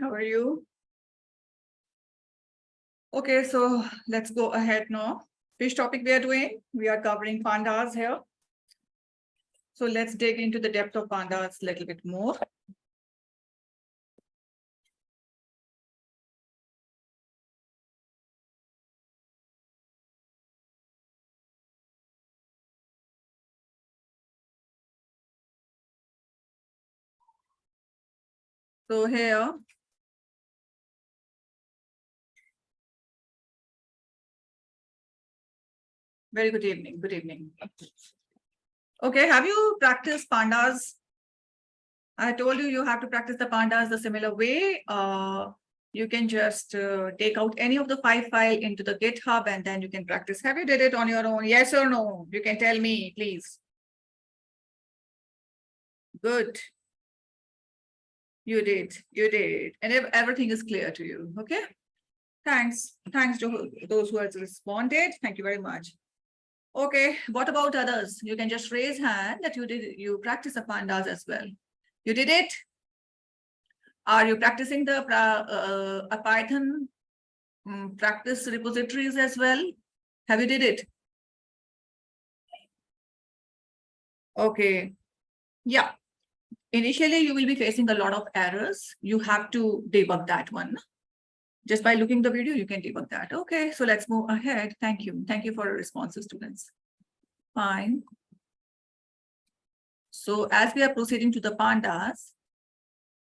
How are you? Okay, so let's go ahead now. Which topic we are doing? We are covering pandas here. So let's dig into the depth of pandas a little bit more. So here, very good evening. Good evening. Okay, have you practiced pandas? I told you have to practice the pandas the similar way. You can just take out any of the 5 files into the GitHub and then you can practice. Have you did it on your own? Yes or no? You can tell me, please. Good. You did. And if everything is clear to you, okay? Thanks to those who have responded. Thank you very much. Okay, what about others? You can just raise hand that you practice the pandas as well. You did it? Are you practicing the Python practice repositories as well? Have you did it? Okay. Yeah. Initially, you will be facing a lot of errors. You have to debug that one. Just by looking the video, you can debug that. Okay, so let's move ahead. Thank you. Thank you for your responses, students. Fine. So as we are proceeding to the pandas,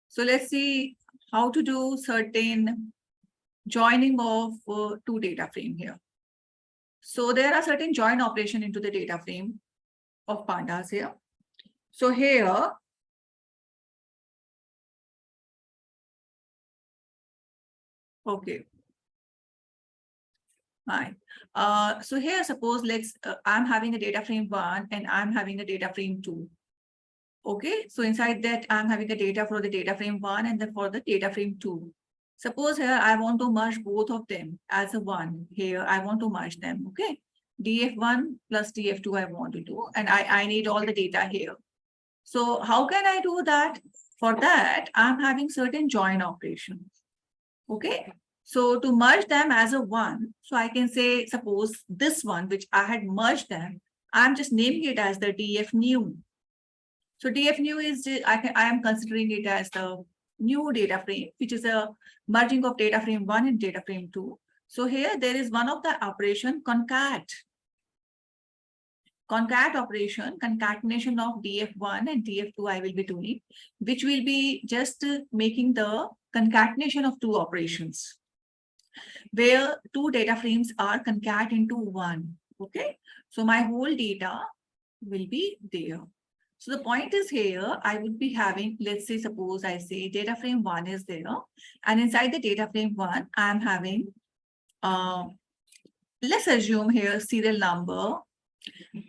so let's see how to do certain joining of two data frame here. So there are certain join operation into the data frame of pandas here. So here, okay. Fine. So here, suppose I'm having a data frame 1 and I'm having a data frame 2. Okay, so inside that I'm having the data for the data frame 1 and then for the data frame 2. Suppose here I want to merge both of them as a 1. Here I want to merge them. Okay, df1 plus df2 I want to do, and I need all the data here. So how can I do that? For that, I'm having certain join operations. Okay, so to merge them as a 1, so I can say, suppose this one, which I had merged them, I'm just naming it as the df new. So df new is, I am considering it as the new data frame, which is a merging of data frame 1 and data frame 2. So here there is one of the operation concat. Concat operation, concatenation of df1 and df2 I will be doing, which will be just making the concatenation of two operations, where two data frames are concat into one. Okay, so my whole data will be there. So the point is here, I would be having, let's say, suppose I say data frame 1 is there, and inside the data frame 1, I'm having, let's assume here serial number,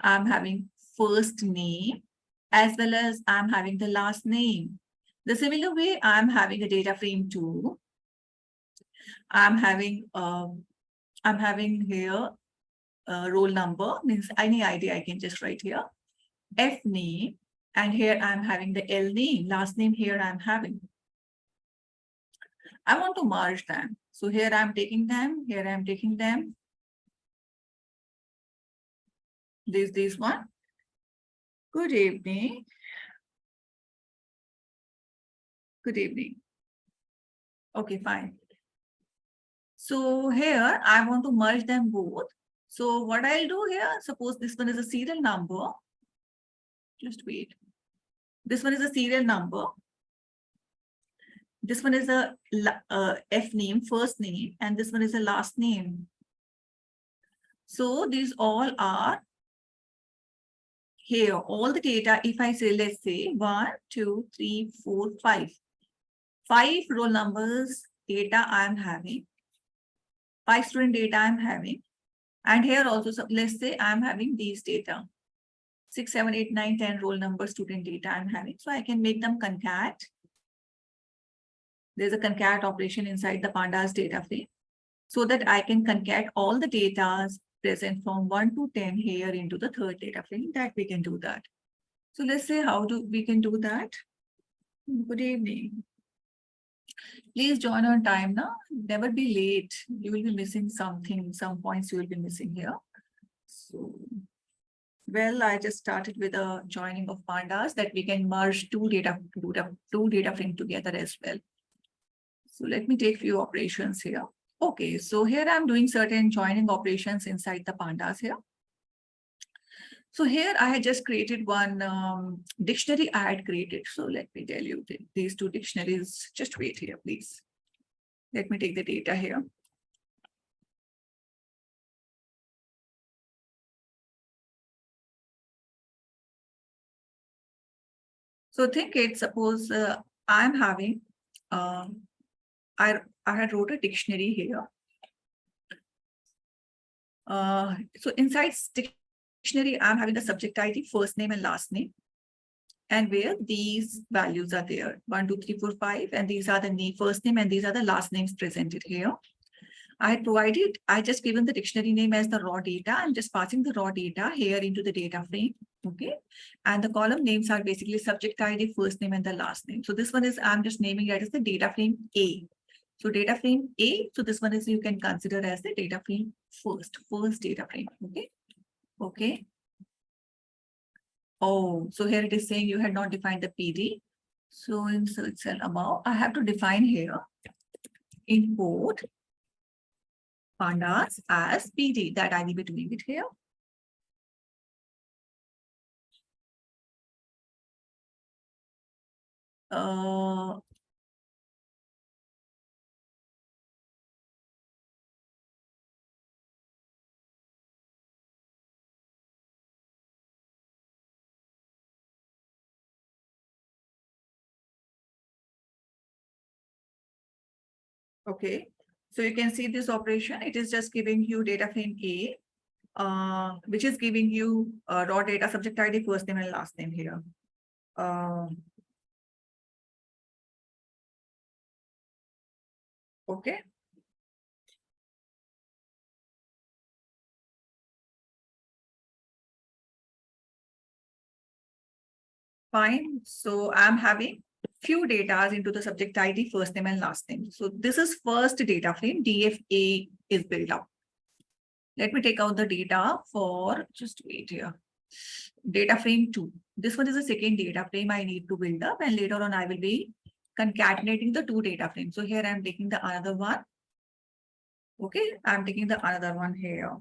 I'm having first name, as well as I'm having the last name. The similar way, I'm having a data frame 2. I'm having here roll number, means any ID I can just write here, F name, and here I'm having the L name, last name here I'm having. I want to merge them. So here I'm taking them, here I'm taking them. This one. Good evening. Good evening. Okay, fine. So here I want to merge them both. So what I'll do here, suppose this one is a serial number. Just wait. This one is a serial number. This one is a F name, first name, and this one is a last name. So these all are here. All the data, if I say, let's say 1, 2, 3, 4, 5. 5 roll numbers data I'm having. 5 student data I'm having. And here also, so let's say I'm having these data. 6, 7, 8, 9, 10 roll number student data I'm having. So I can make them concat. There's a concat operation inside the pandas data frame, so that I can concat all the data present from 1 to 10 here into the third data frame. That we can do that. So let's say how we can do that. Good evening. Please join on time now. Never be late. You will be missing something, some points you will be missing here. So, well, I just started with a joining of pandas that we can merge two data frame together as well. So let me take few operations here. Okay, so here I'm doing certain joining operations inside the pandas here. So here I had just created one dictionary I had created. So let me tell you these two dictionaries. Just wait here, please. Let me take the data here. So think it, suppose I'm having, I had wrote a dictionary here. So inside dictionary, I'm having the subject ID, first name and last name. And where these values are there, 1, 2, 3, 4, 5, and these are the first name and these are the last names presented here. I just given the dictionary name as the raw data. I'm just passing the raw data here into the data frame. Okay. And the column names are basically subject ID, first name, and the last name. So this one is, I'm just naming it as the data frame A. So data frame A. So this one is, you can consider as the data frame first data frame. Okay. Okay. Oh, so here it is saying you had not defined the PD. So in search cell above, I have to define here import pandas as PD that I will be doing it here. Okay, so you can see this operation. It is just giving you data frame A, which is giving you raw data subject ID, first name and last name here. Okay. Fine. So I'm having few data into the subject ID, first name and last name. So this is first data frame, DFA is built up. Let me take out the data for, just wait here. Data frame 2. This one is the second data frame I need to build up, and later on I will be concatenating the two data frames. So here I'm taking the another one. Okay, I'm taking the another one here.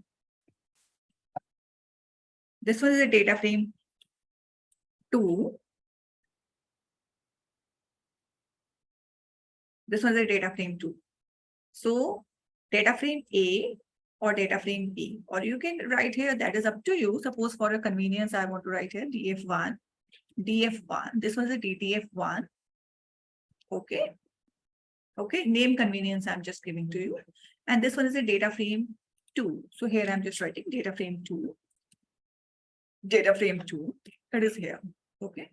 This one is a data frame 2. This one is a data frame 2. So data frame A or data frame B, or you can write here, that is up to you. Suppose for your convenience, I want to write here DF1, DF1. This one is a DTF1. Okay. Okay, name convenience I'm just giving to you. And this one is a data frame 2. So here I'm just writing data frame 2. Data frame 2. That is here. Okay.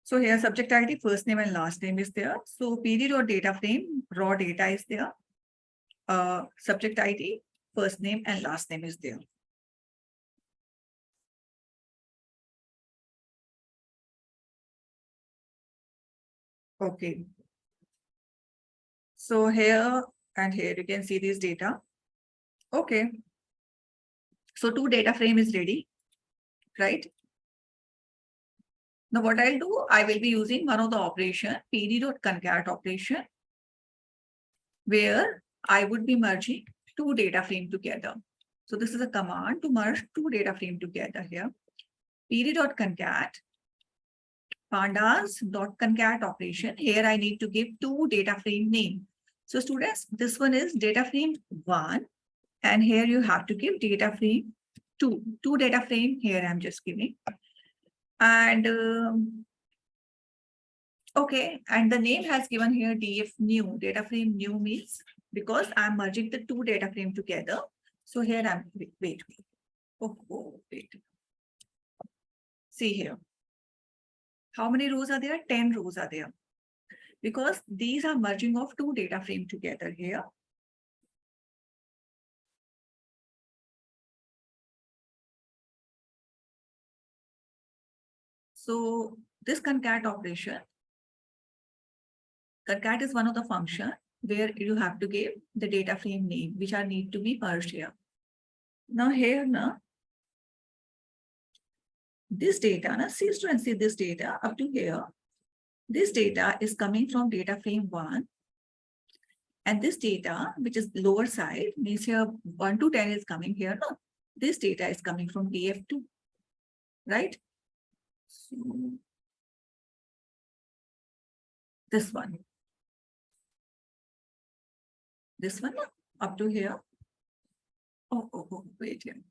So here subject ID, first name and last name is there. So PD or data frame, raw data is there. Subject ID, first name and last name is there. Okay. So here and here you can see this data. Okay. So two data frame is ready, right? Now what I'll do, I will be using one of the operation, pd.concat operation, where I would be merging two data frame together. So this is a command to merge two data frame together here. pd.concat pandas.concat operation. Here I need to give two data frame name. So students, this one is data frame 1, and here you have to give data frame 2. Two data frame here I'm just giving. And okay, and the name has given here df new. Data frame new means because I'm merging the two data frame together. So here I'm wait. Wait. See here. How many rows are there? 10 rows are there. Because these are merging of two data frame together here. So this concat operation Concat is one of the function where you have to give the data frame name, which are need to be merged here. Now here, now, this data, now see students, see this data up to here. This data is coming from data frame 1. And this data, which is lower side, means here 1 to 10 is coming here. No, this data is coming from DF2, right? So, this one. This one up to here. Oh, wait here.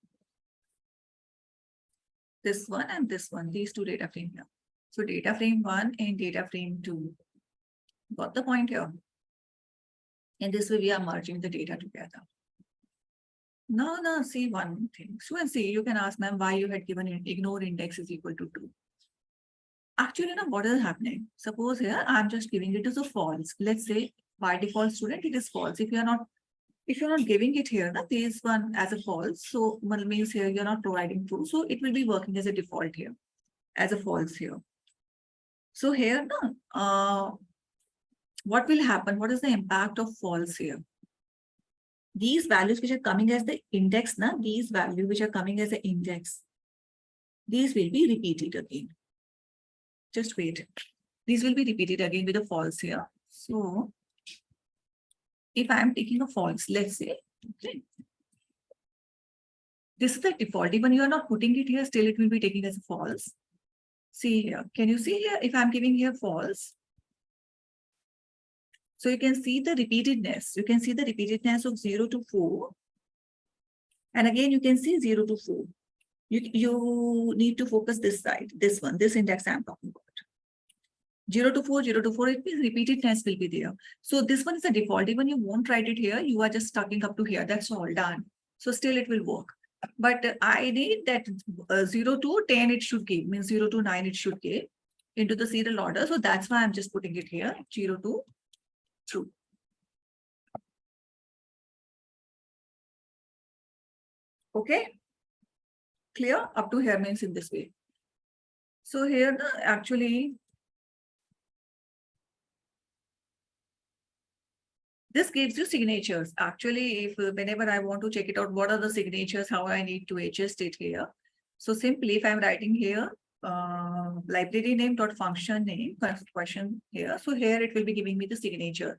This one and this one, these two data frame here. So data frame 1 and data frame 2. Got the point here? In this way, we are merging the data together. No, see one thing. So see, you can ask ma'am why you had given ignore index is equal to 2. Actually, now what is happening? Suppose here I'm just giving it as a false. Let's say by default student it is false. If you're not giving it here, this one as a false, so means here you're not providing true, so it will be working as a default here, as a false here. So here, what will happen? What is the impact of false here? These values which are coming as the index, these values which are coming as the index, these will be repeated again. Just wait. These will be repeated again with a false here. So if I am taking a false, let's say, okay, this is the default. Even you are not putting it here, still it will be taking as a false. See here. Can you see here? If I'm giving here false, so you can see the repeatedness. You can see the repeatedness of 0 to 4. And again, you can see 0 to 4. You need to focus this side, this one, this index I'm talking about. 0 to 4, 0 to 4, it means repeatedness will be there. So this one is a default. Even you won't write it here, you are just starting up to here. That's all done. So still it will work. But I need that 0 to 10 it should give, means 0 to 9 it should give into the serial order. So that's why I'm just putting it here, 0 to true. Okay. Clear? Up to here means in this way. So here, actually, this gives you signatures. Actually, if whenever I want to check it out, what are the signatures, how I need to adjust it here. So simply, if I'm writing here, library name dot function name question here. So here it will be giving me the signature,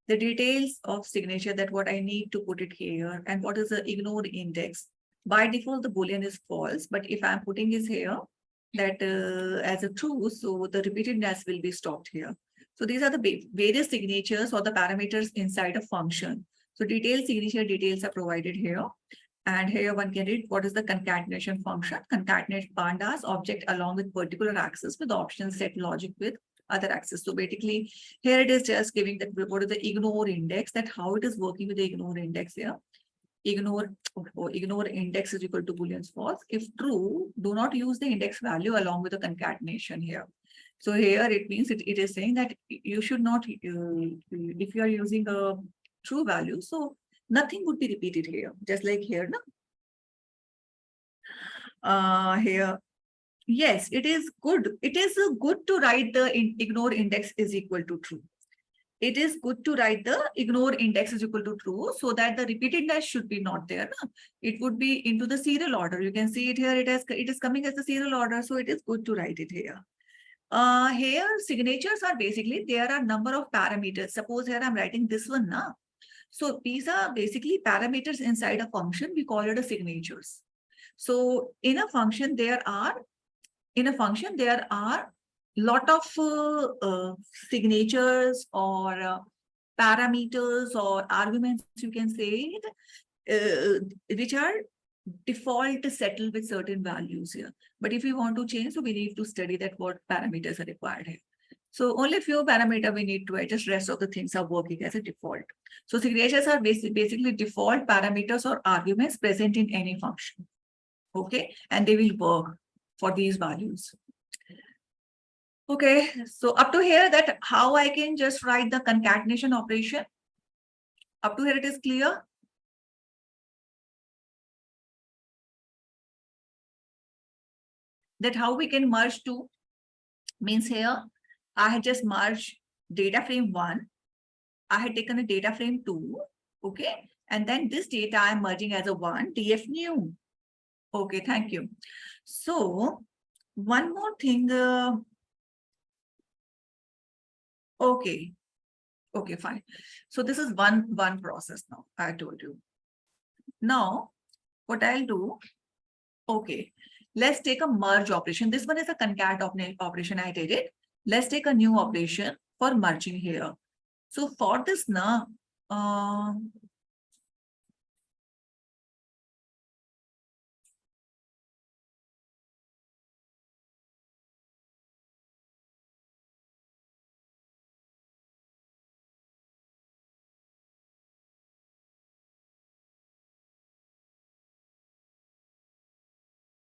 the details of signature, that what I need to put it here, and what is the ignore index. By default, the Boolean is false, but if I'm putting is here that as a true, so the repeatedness will be stopped here. So these are the various signatures or the parameters inside a function. So detailed signature details are provided here. And here one can read what is the concatenation function. Concatenate pandas object along with particular access with options set logic with other access. So basically here it is just giving that what is the ignore index, that how it is working with the ignore index here. Ignore index is equal to Boolean false. If true, do not use the index value along with the concatenation here. So here it means it is saying that you should not, if you are using a true value, so nothing would be repeated here, just like here. Here, yes, it is good. It is good to write the ignore index is equal to true. It is good to write the ignore index is equal to true, so that the repeatedness should be not there. It would be into the serial order. You can see it here. It is coming as the serial order, so it is good to write it here. Here signatures are basically, there are number of parameters. Suppose here I'm writing this one now. So these are basically parameters inside a function. We call it a signatures. So in a function there are lot of signatures or parameters or arguments, you can say it, which are default settled with certain values here. But if we want to change, so we need to study that what parameters are required here. So only few parameters we need to adjust, rest of the things are working as a default. So signatures are basically default parameters or arguments present in any function. Okay, and they will work for these values. Okay, so up to here, that how I can just write the concatenation operation. Up to here it is clear. That how we can merge two, means here I had just merged data frame 1. I had taken a data frame 2. Okay. And then this data I'm merging as a 1 df new. Okay, thank you. So one more thing. Okay. Okay, fine. So this is one process now, I told you. Now, what I'll do, okay, let's take a merge operation. This one is a concat operation I did it. Let's take a new operation for merging here. So for this now,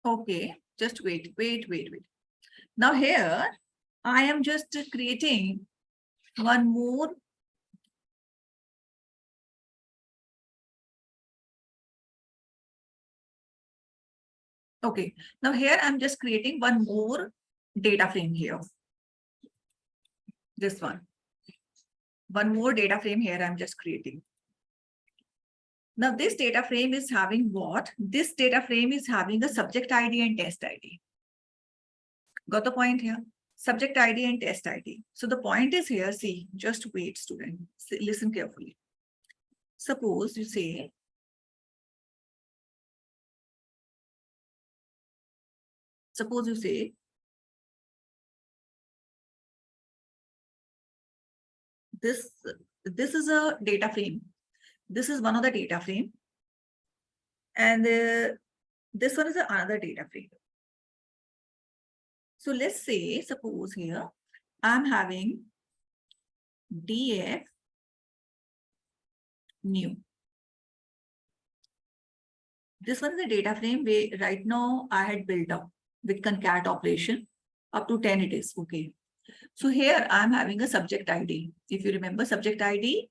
okay, just wait. Now here, I am just creating one more. Okay, now here I'm just creating one more data frame here. This one. One more data frame here I'm just creating. Now this data frame is having what? This data frame is having a subject ID and test ID. Got the point here? Subject ID and test ID. So the point is here, see, just wait, student. Listen carefully. Suppose you say, this is a data frame. This is one of the data frame. And this one is another data frame. So let's say, suppose here, I'm having df new. This one is a data frame where right now I had built up with concat operation. Up to 10 it is, okay. So here I'm having a subject ID. If you remember subject ID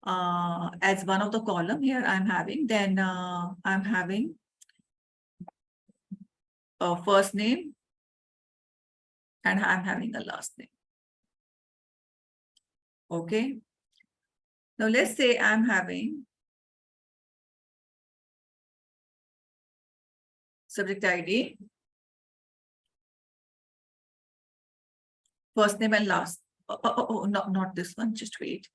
as one of the column here I'm having, then I'm having a first name and I'm having a last name. Okay. Now let's say I'm having subject ID, first name and last. Oh, not this one. Just wait.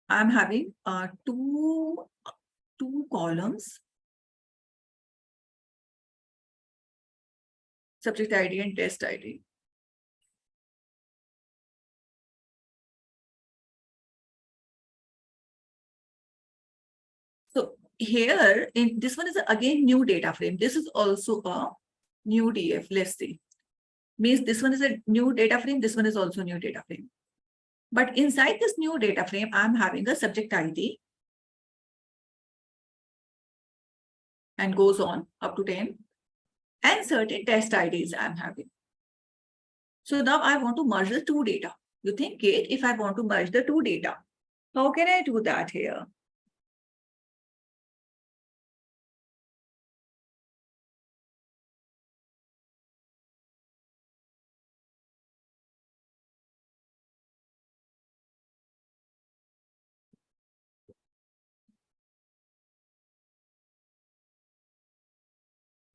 I'm having two columns, subject ID and test ID. So here in this one is again new data frame. This is also a new DF. Let's see. Means this one is a new data frame. This one is also new data frame. But inside this new data frame, I'm having a subject ID and goes on up to 10 and certain test IDs I'm having. So now I want to merge the two data. You think, Kate, if I want to merge the two data, how can I do that here?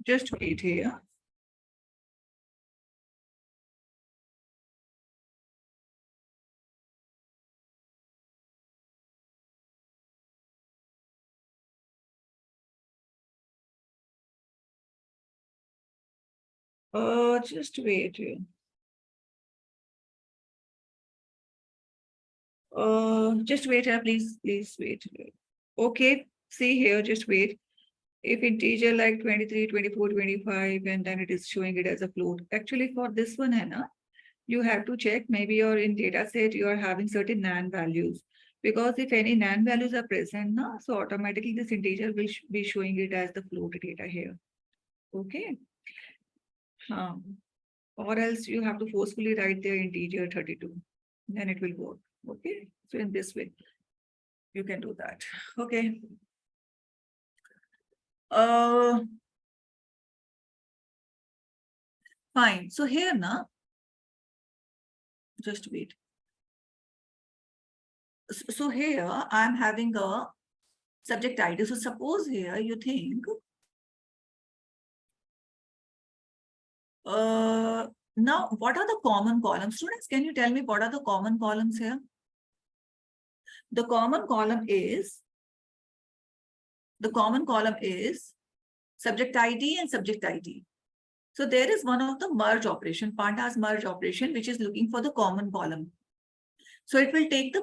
Just wait here. Just wait here. Just wait here, please wait. Okay, see here, just wait. If integer like 23, 24, 25, and then it is showing it as a float. Actually, for this one, Hannah, you have to check maybe you're in data set, you are having certain NaN values. Because if any NaN values are present, na, so automatically this integer will be showing it as the float data here. Okay. Or else you have to forcefully write the integer 32. Then it will work. Okay. So in this way, you can do that. Okay. Fine. So here now, Just wait. So here I'm having a subject ID. So suppose here you think, now what are the common columns? Students, can you tell me what are the common columns here? The common column is subject ID and subject ID. So there is one of the merge operation, pandas merge operation, which is looking for the common column. So it will take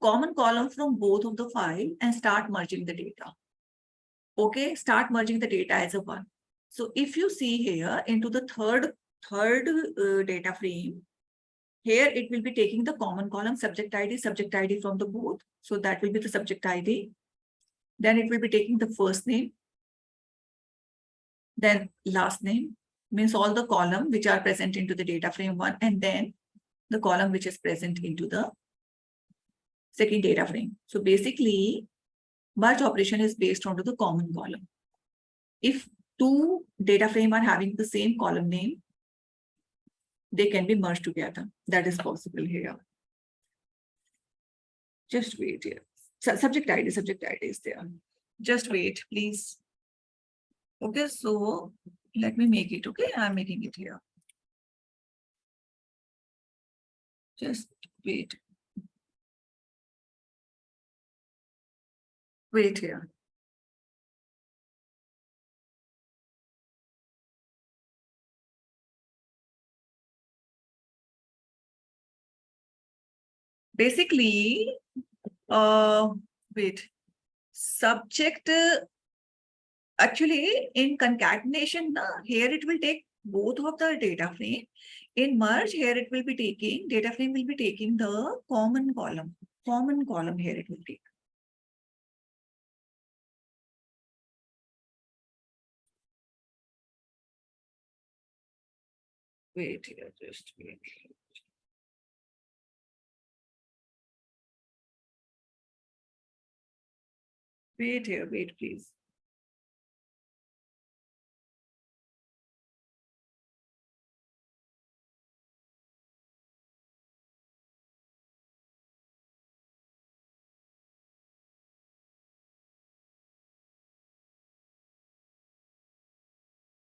common column from both of the file and start merging the data. Okay, start merging the data as a one. So if you see here into the third data frame, here it will be taking the common column subject ID from the both. So that will be the subject ID. Then it will be taking the first name, then last name, means all the column which are present into the data frame one, and then the column which is present into the second data frame. So basically, merge operation is based on the common column. If two data frame are having the same column name, they can be merged together. That is possible here. Just wait here. Subject ID is there. Just wait, please. Okay, so let me make it. Okay, I'm making it here. Just wait. Wait here. Basically, wait. Subject, actually in concatenation, here it will take both of the data frame. In merge, here it will be taking, data frame will be taking the common column. Common column here it will take. Wait here, just wait. Wait here, wait please.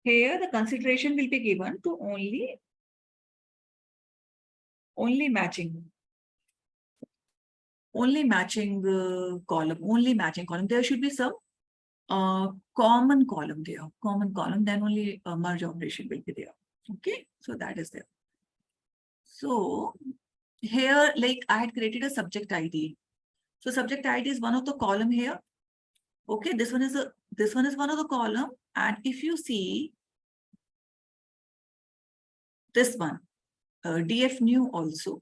Here the consideration will be given to only matching column. There should be some common column there. Common column, then only merge operation will be there. Okay, so that is there. So here, like I had created a subject ID. So subject ID is one of the column here. Okay, this one is one of the column. And if you see this one, df new also.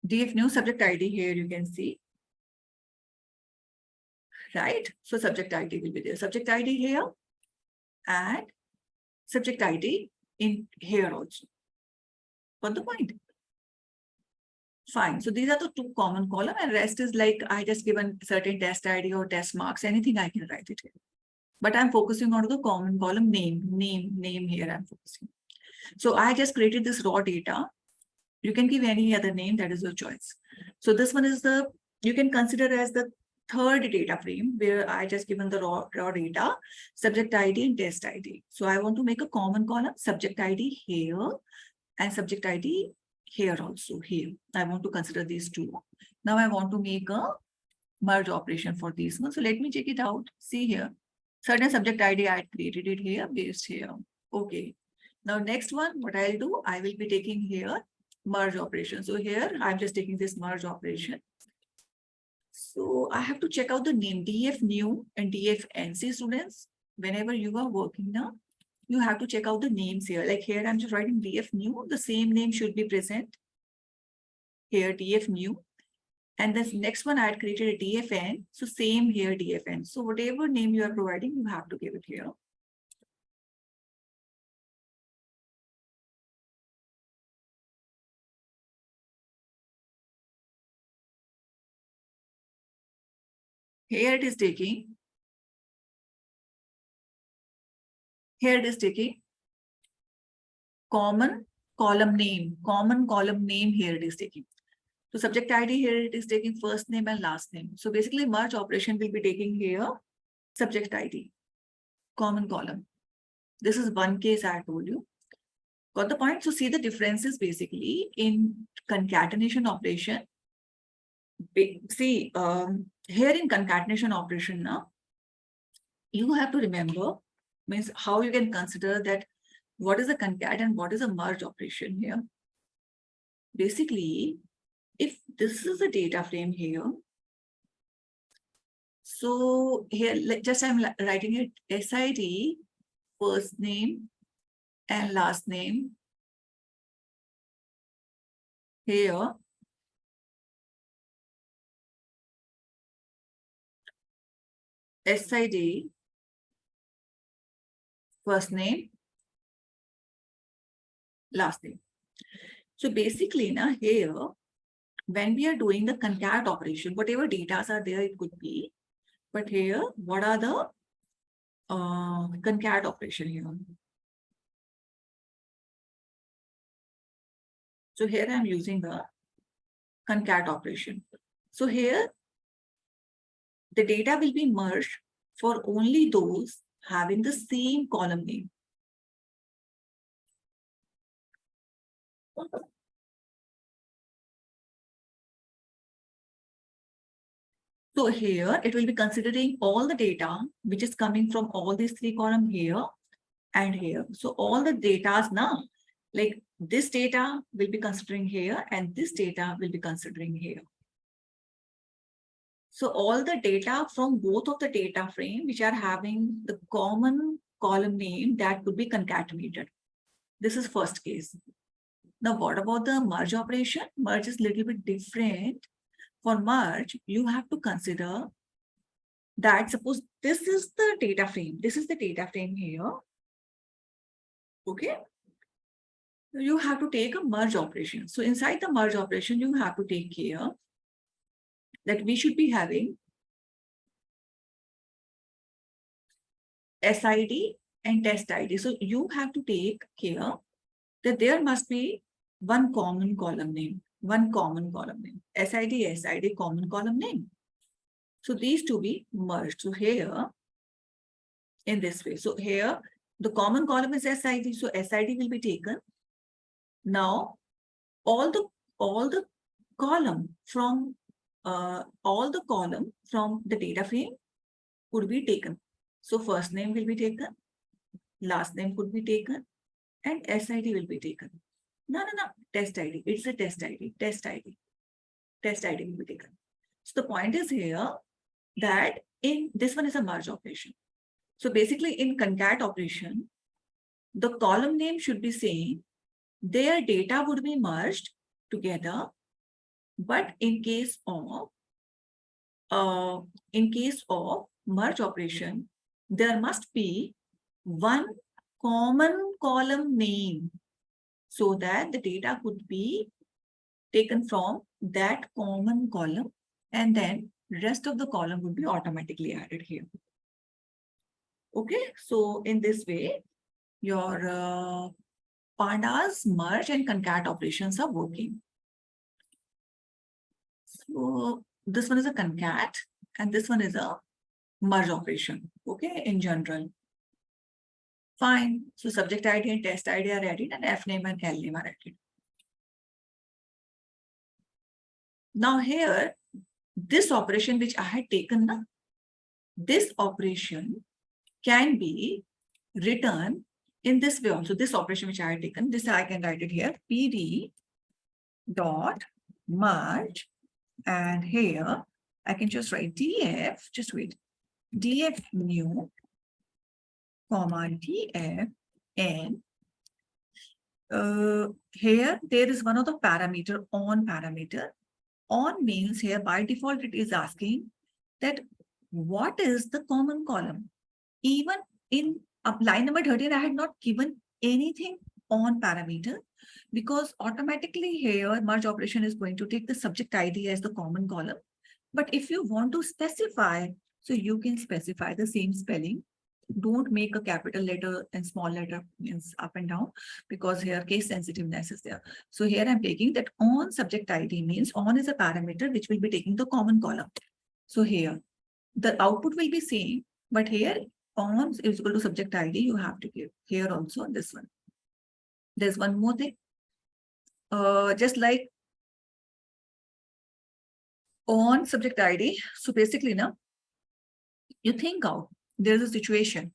df new subject ID here you can see. Right? So subject ID will be there. Subject ID here and subject ID in here also. Got the point? Fine. So these are the two common column, and rest is like I just given certain test ID or test marks, anything I can write it here. But I'm focusing on the common column name here I'm focusing. So I just created this raw data. You can give any other name, that is your choice. So this one is you can consider as the third data frame where I just given the raw data, subject ID and test ID. So I want to make a common column, subject ID here and subject ID here also here. I want to consider these two. Now I want to make a merge operation for these ones. So let me check it out. See here, certain subject ID I had created it here, based here. Okay. Now next one, what I'll do, I will be taking here merge operation. So here I'm just taking this merge operation. So I have to check out the name df new and df nc. Students, whenever you are working now, you have to check out the names here. Like here I'm just writing df new, the same name should be present here, df new. And this next one I had created a dfn, so same here dfn. So whatever name you are providing, you have to give it here. Here it is taking common column name here it is taking. So subject ID here it is taking first name and last name. So basically merge operation will be taking here subject ID, common column. This is one case I told you. Got the point? So see the differences basically in concatenation operation. See, here in concatenation operation now, you have to remember means how you can consider that what is a concat and what is a merge operation here. Basically, if this is a data frame here, so here just I'm writing it SID, first name and last name here. SID, first name, last name. So basically now here, when we are doing the concat operation, whatever data are there, it could be. But here, what are the concat operation here? So here I'm using the concat operation. So here, the data will be merged for only those having the same column name. So here it will be considering all the data which is coming from all these three columns here and here. So all the data now, like this data will be considering here and this data will be considering here. So all the data from both of the data frame which are having the common column name that could be concatenated. This is first case. Now what about the merge operation? Merge is a little bit different. For merge, you have to consider that suppose this is the data frame. This is the data frame here. Okay. You have to take a merge operation. So inside the merge operation, you have to take care that we should be having SID and test ID. So you have to take care that there must be one common column name. One common column name. SID, common column name. So these two be merged. So here, in this way. So here, the common column is SID. So SID will be taken. Now, all the column from the data frame could be taken. So first name will be taken, last name could be taken, and SID will be taken. No, test ID. It's a test ID. Test ID will be taken. So the point is here that in this one is a merge operation. So basically in concat operation, the column name should be saying their data would be merged together, but in case of merge operation, there must be one common column name so that the data could be taken from that common column and then rest of the column would be automatically added here. Okay, so in this way, your pandas, merge and concat operations are working. So this one is a concat and this one is a merge operation, okay, in general. Fine. So subject ID and test ID are added and F name and L name are added. Now here, this operation which I had taken, this operation can be written in this way also. This operation which I had taken, this I can write it here, PD dot merge, and here I can just write df, just wait, df new, comma df n. Here there is one of the parameter, on parameter. On means here by default it is asking that what is the common column. Even in line number 13, I had not given anything on parameter because automatically here merge operation is going to take the subject ID as the common column. But if you want to specify, so you can specify the same spelling don't make a capital letter and small letter means up and down, because here case sensitiveness is there. So here I'm taking that on subject ID means on is a parameter which will be taking the common column. So here the output will be same, but here on is equal to subject ID, you have to give here also this one. There's one more thing. Just like on subject ID. So basically now you think out, there's a situation.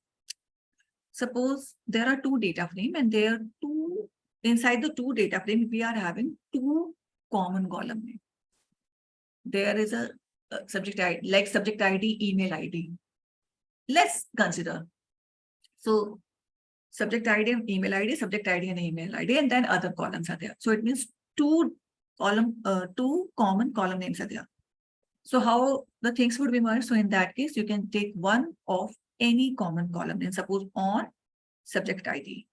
Suppose there are two data frame and there are two, inside the two data frame, we are having two common column name. There is a subject ID, like subject ID, email ID. Let's consider. So subject ID and email ID, subject ID and email ID, and then other columns are there. So it means two common column names are there. So how the things would be merged? So in that case, you can take one of any common column name, suppose on subject ID.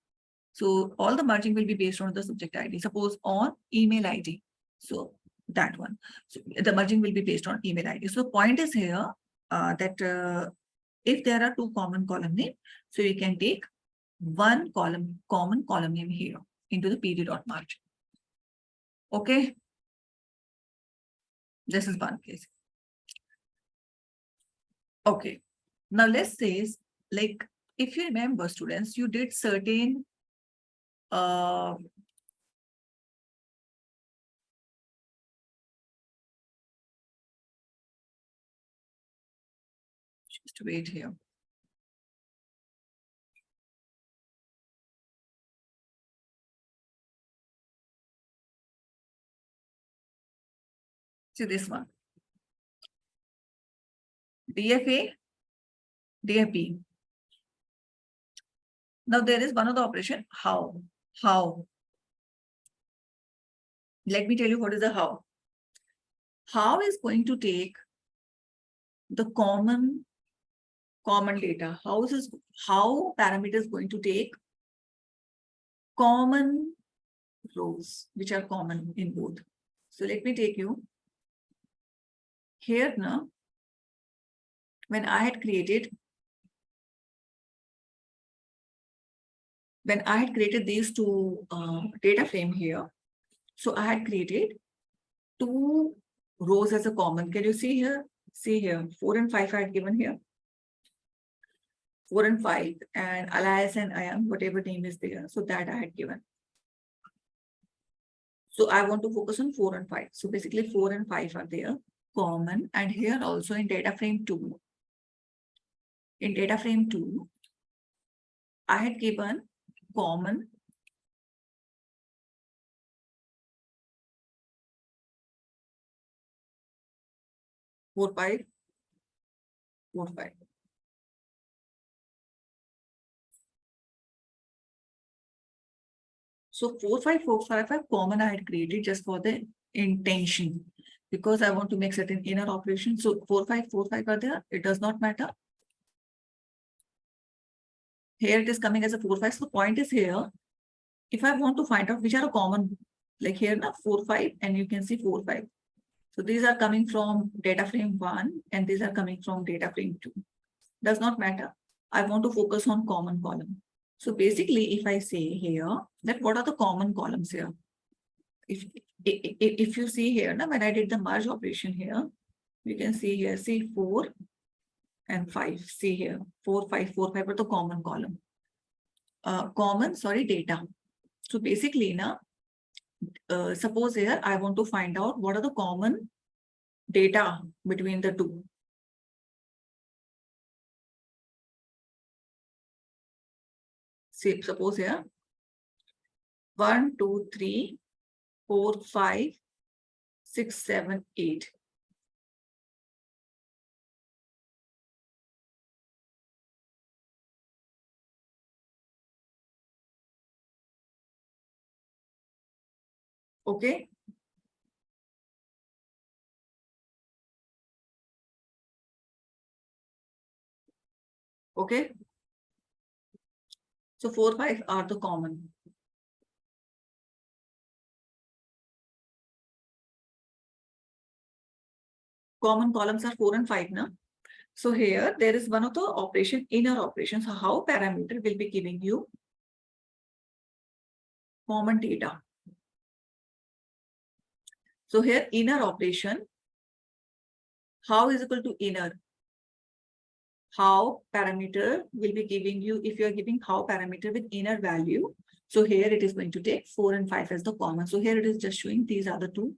So all the merging will be based on the subject ID. Suppose on email ID. So that one. So the merging will be based on email ID. So point is here that if there are two common column name, so you can take one common column name here into the pd.margin. Okay. This is one case. Okay. Now let's say, like, if you remember, students, you did certain just wait here. See this one. DFA, DFB. Now there is one other operation, how. How? Let me tell you what is the how. How is going to take the common data. How parameter is going to take common rows, which are common in both. So let me take you here now. When I had created these two data frame here, so I had created two rows as a common. Can you see here? See here, 4 and 5 I had given here. 4 and 5 and alias and IAM, whatever name is there. So that I had given. So I want to focus on 4 and 5. So basically 4 and 5 are there, common. And here also in data frame 2. In data frame 2, I had given common four, five. So 4, 5, 4, 5 common I had created just for the intention, because I want to make certain inner operations. So 4, 5, 4, 5 are there. It does not matter. Here it is coming as a 4, 5. So the point is here, if I want to find out which are a common, like here now 4, 5, and you can see 4, 5. So these are coming from data frame 1 and these are coming from data frame 2. Does not matter. I want to focus on common column. So basically, if I say here that what are the common columns here? If you see here, now when I did the merge operation here, you can see here, see 4 and 5. See here, 4, 5, 4, 5 are the common column. Data. So basically now, suppose here I want to find out what are the common data between the two. See, suppose here 1, 2, 3, 4, 5, 6, 7, 8. Okay. Okay. So 4, 5 are the common. Common columns are 4 and 5 now. So here there is one of the operation, inner operation. So how parameter will be giving you common data. So here inner operation, how is equal to inner. How parameter will be giving you, if you are giving how parameter with inner value. So here it is going to take 4 and 5 as the common. So here it is just showing these are the two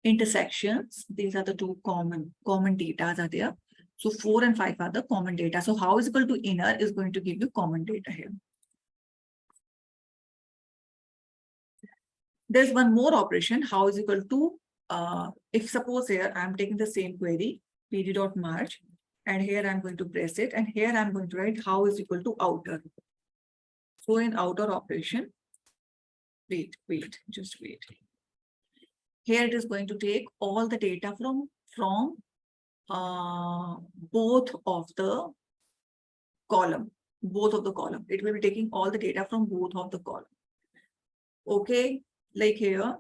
intersections. These are the two common data are there. So 4 and 5 are the common data. So how is equal to inner is going to give you common data here. There's one more operation, how is equal to, if suppose here I'm taking the same query, pd.merge, and here I'm going to press it, and here I'm going to write how is equal to outer. So in outer operation, just wait. Here it is going to take all the data from both of the column. It will be taking all the data from both of the column. Okay, like here,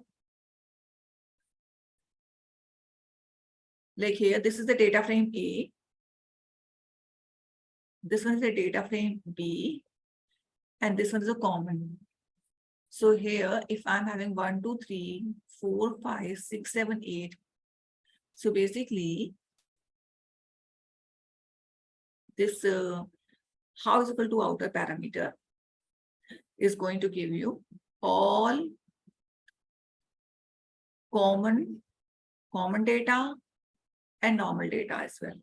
this is the data frame A. This one is the data frame B, and this one is a common. So here, if I'm having 1, 2, 3, 4, 5, 6, 7, 8. So basically, this how is equal to outer parameter is going to give you all common data and normal data as well.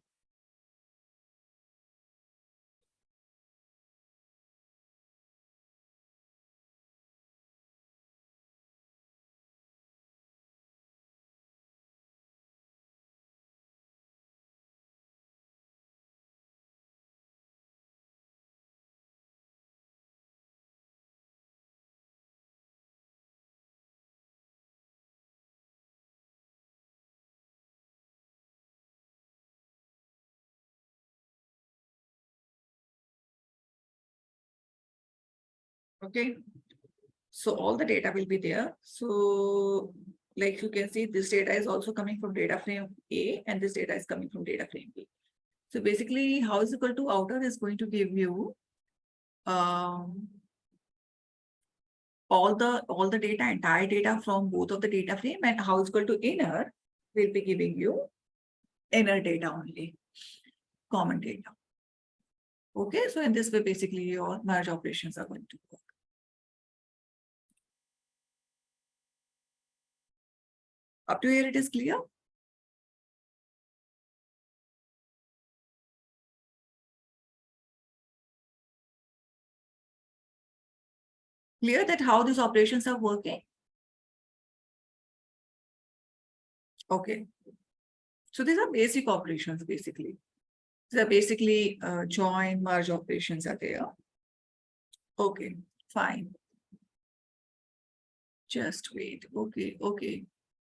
Okay, so all the data will be there. So like you can see, this data is also coming from data frame A, and this data is coming from data frame B. So basically, how is equal to outer is going to give you all the data, entire data from both of the data frame, and how is equal to inner will be giving you inner data only, common data. Okay, so in this way, basically your merge operations are going to work. Up to here, it is clear? Clear that how these operations are working? Okay. So these are basic operations, basically. These are basically join, merge operations are there. Okay, fine. Just wait. Okay,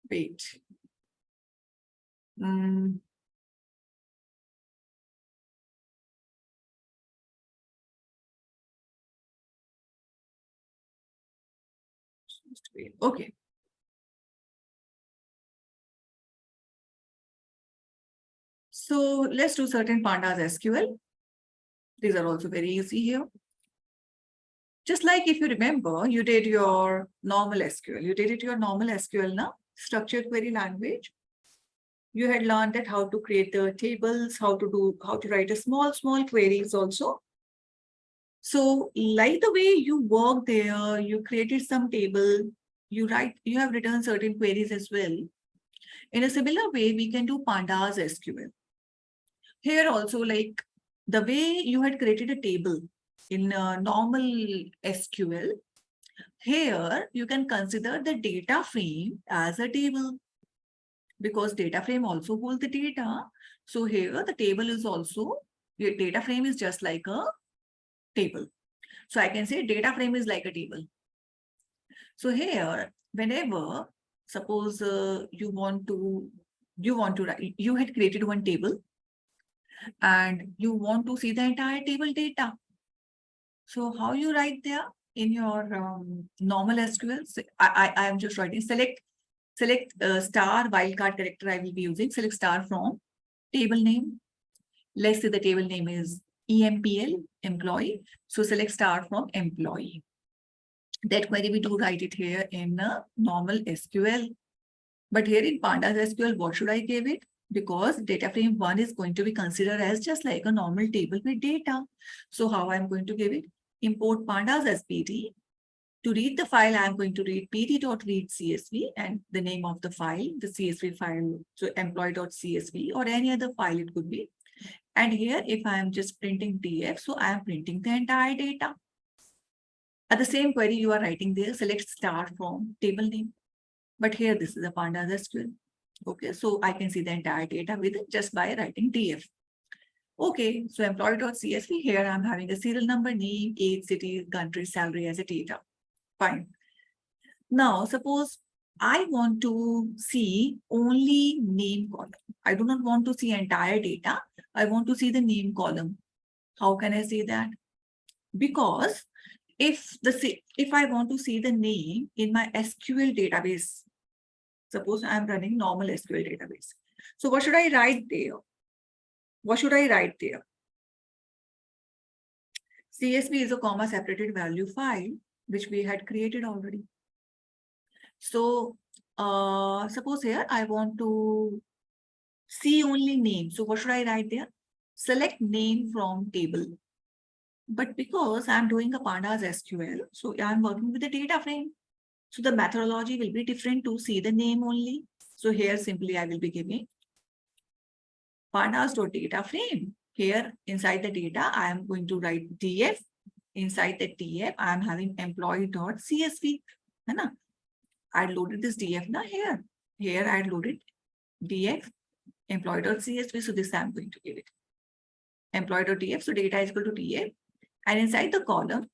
wait. Just wait. Okay. So let's do certain pandas SQL. These are also very easy here. Just like if you remember, you did your normal SQL. You did it your normal SQL now, structured query language. You had learned that how to create the tables, how to write a small queries also. So like the way you work there, you created some table, you have written certain queries as well. In a similar way, we can do pandas SQL. Here also, like the way you had created a table in normal SQL, here you can consider the data frame as a table, because data frame also holds the data. So here the table is also, your data frame is just like a table. So I can say data frame is like a table. So here, whenever, suppose you had created one table and you want to see the entire table data. So how you write there in your normal SQL? I am just writing select star wildcard character I will be using. Select star from table name. Let's say the table name is EMPL, employee. So select start from employee. That query we do write it here in a normal SQL. But here in Pandas SQL, what should I give it? Because data frame 1 is going to be considered as just like a normal table with data. So how I'm going to give it? Import pandas as PD. To read the file, I'm going to read pd.read.csv and the name of the file, the CSV file, so employee.csv or any other file it could be. And here, if I am just printing df, so I am printing the entire data. At the same query you are writing there, select start from table name. But here, this is a pandas SQL. Okay, so I can see the entire data with it just by writing df. Okay, so employee.csv, here I'm having a serial number, name, age, city, country, salary as a data. Fine. Now, suppose I want to see only name column. I do not want to see entire data. I want to see the name column. How can I say that? Because if I want to see the name in my SQL database, suppose I'm running normal SQL database. So what should I write there? What should I write there? CSV is a comma separated value file, which we had created already. So suppose here I want to see only name. So what should I write there? Select name from table. But because I'm doing a pandas SQL, so I'm working with the data frame. So the methodology will be different to see the name only. So here simply I will be giving pandas.data frame. Here inside the data, I am going to write df. Inside the df, I am having employee.csv. I loaded this df now here. Here I loaded df employee.csv. So this I'm going to give it. Employee.df. So data is equal to df. And inside the column,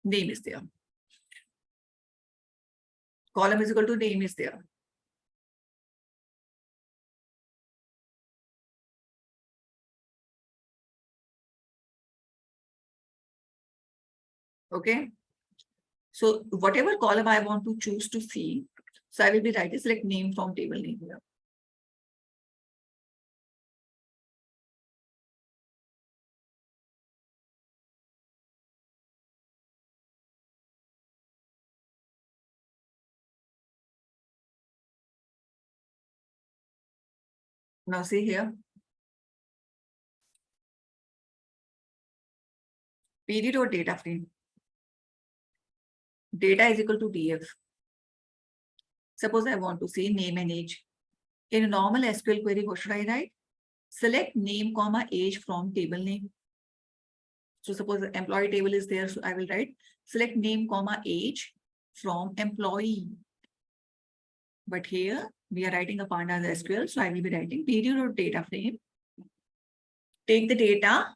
name is there. Column is equal to name is there. Okay. So whatever column I want to choose to see, so I will be writing select name from table name here. Now see here. PD.data frame. Data is equal to df. Suppose I want to see name and age. In a normal SQL query, what should I write? Select name, comma, age from table name. So suppose the employee table is there, so I will write select name, comma, age from employee. But here we are writing a pandas SQL, so I will be writing PD.data frame. Take the data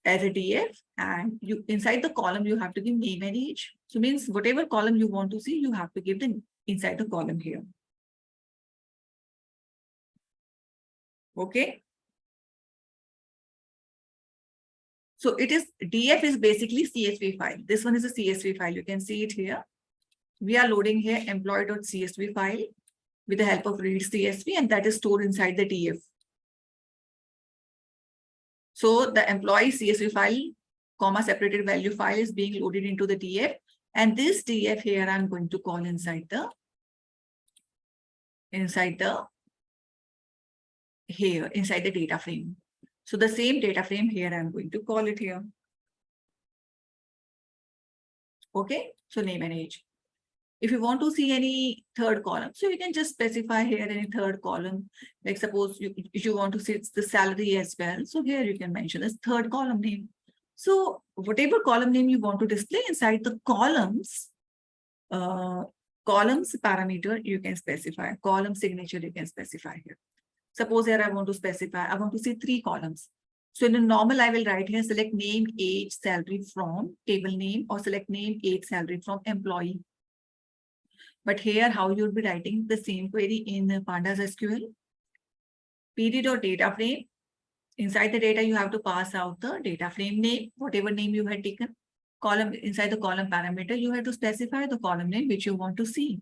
as a df, and you inside the column you have to give name and age. So means whatever column you want to see, you have to give the inside the column here. Okay. So it is df is basically CSV file. This one is a CSV file. You can see it here. We are loading here employee.csv file with the help of read CSV, and that is stored inside the df. So the employee CSV file, comma separated value file is being loaded into the df, and this df here I'm going to call inside the data frame. So the same data frame here I'm going to call it here. Okay, so name and age. If you want to see any third column, so you can just specify here any third column. Like suppose if you want to see it's the salary as well. So here you can mention this third column name. So whatever column name you want to display inside the columns parameter, you can specify. Column signature you can specify here. Suppose here I want to specify, I want to see 3 columns. So in the normal, I will write here, select name, age, salary from table name, or select name, age, salary from employee. But here, how you'll be writing the same query in Pandas SQL. PD.data frame. Inside the data, you have to pass out the data frame name, whatever name you had taken. Column inside the column parameter, you have to specify the column name which you want to see.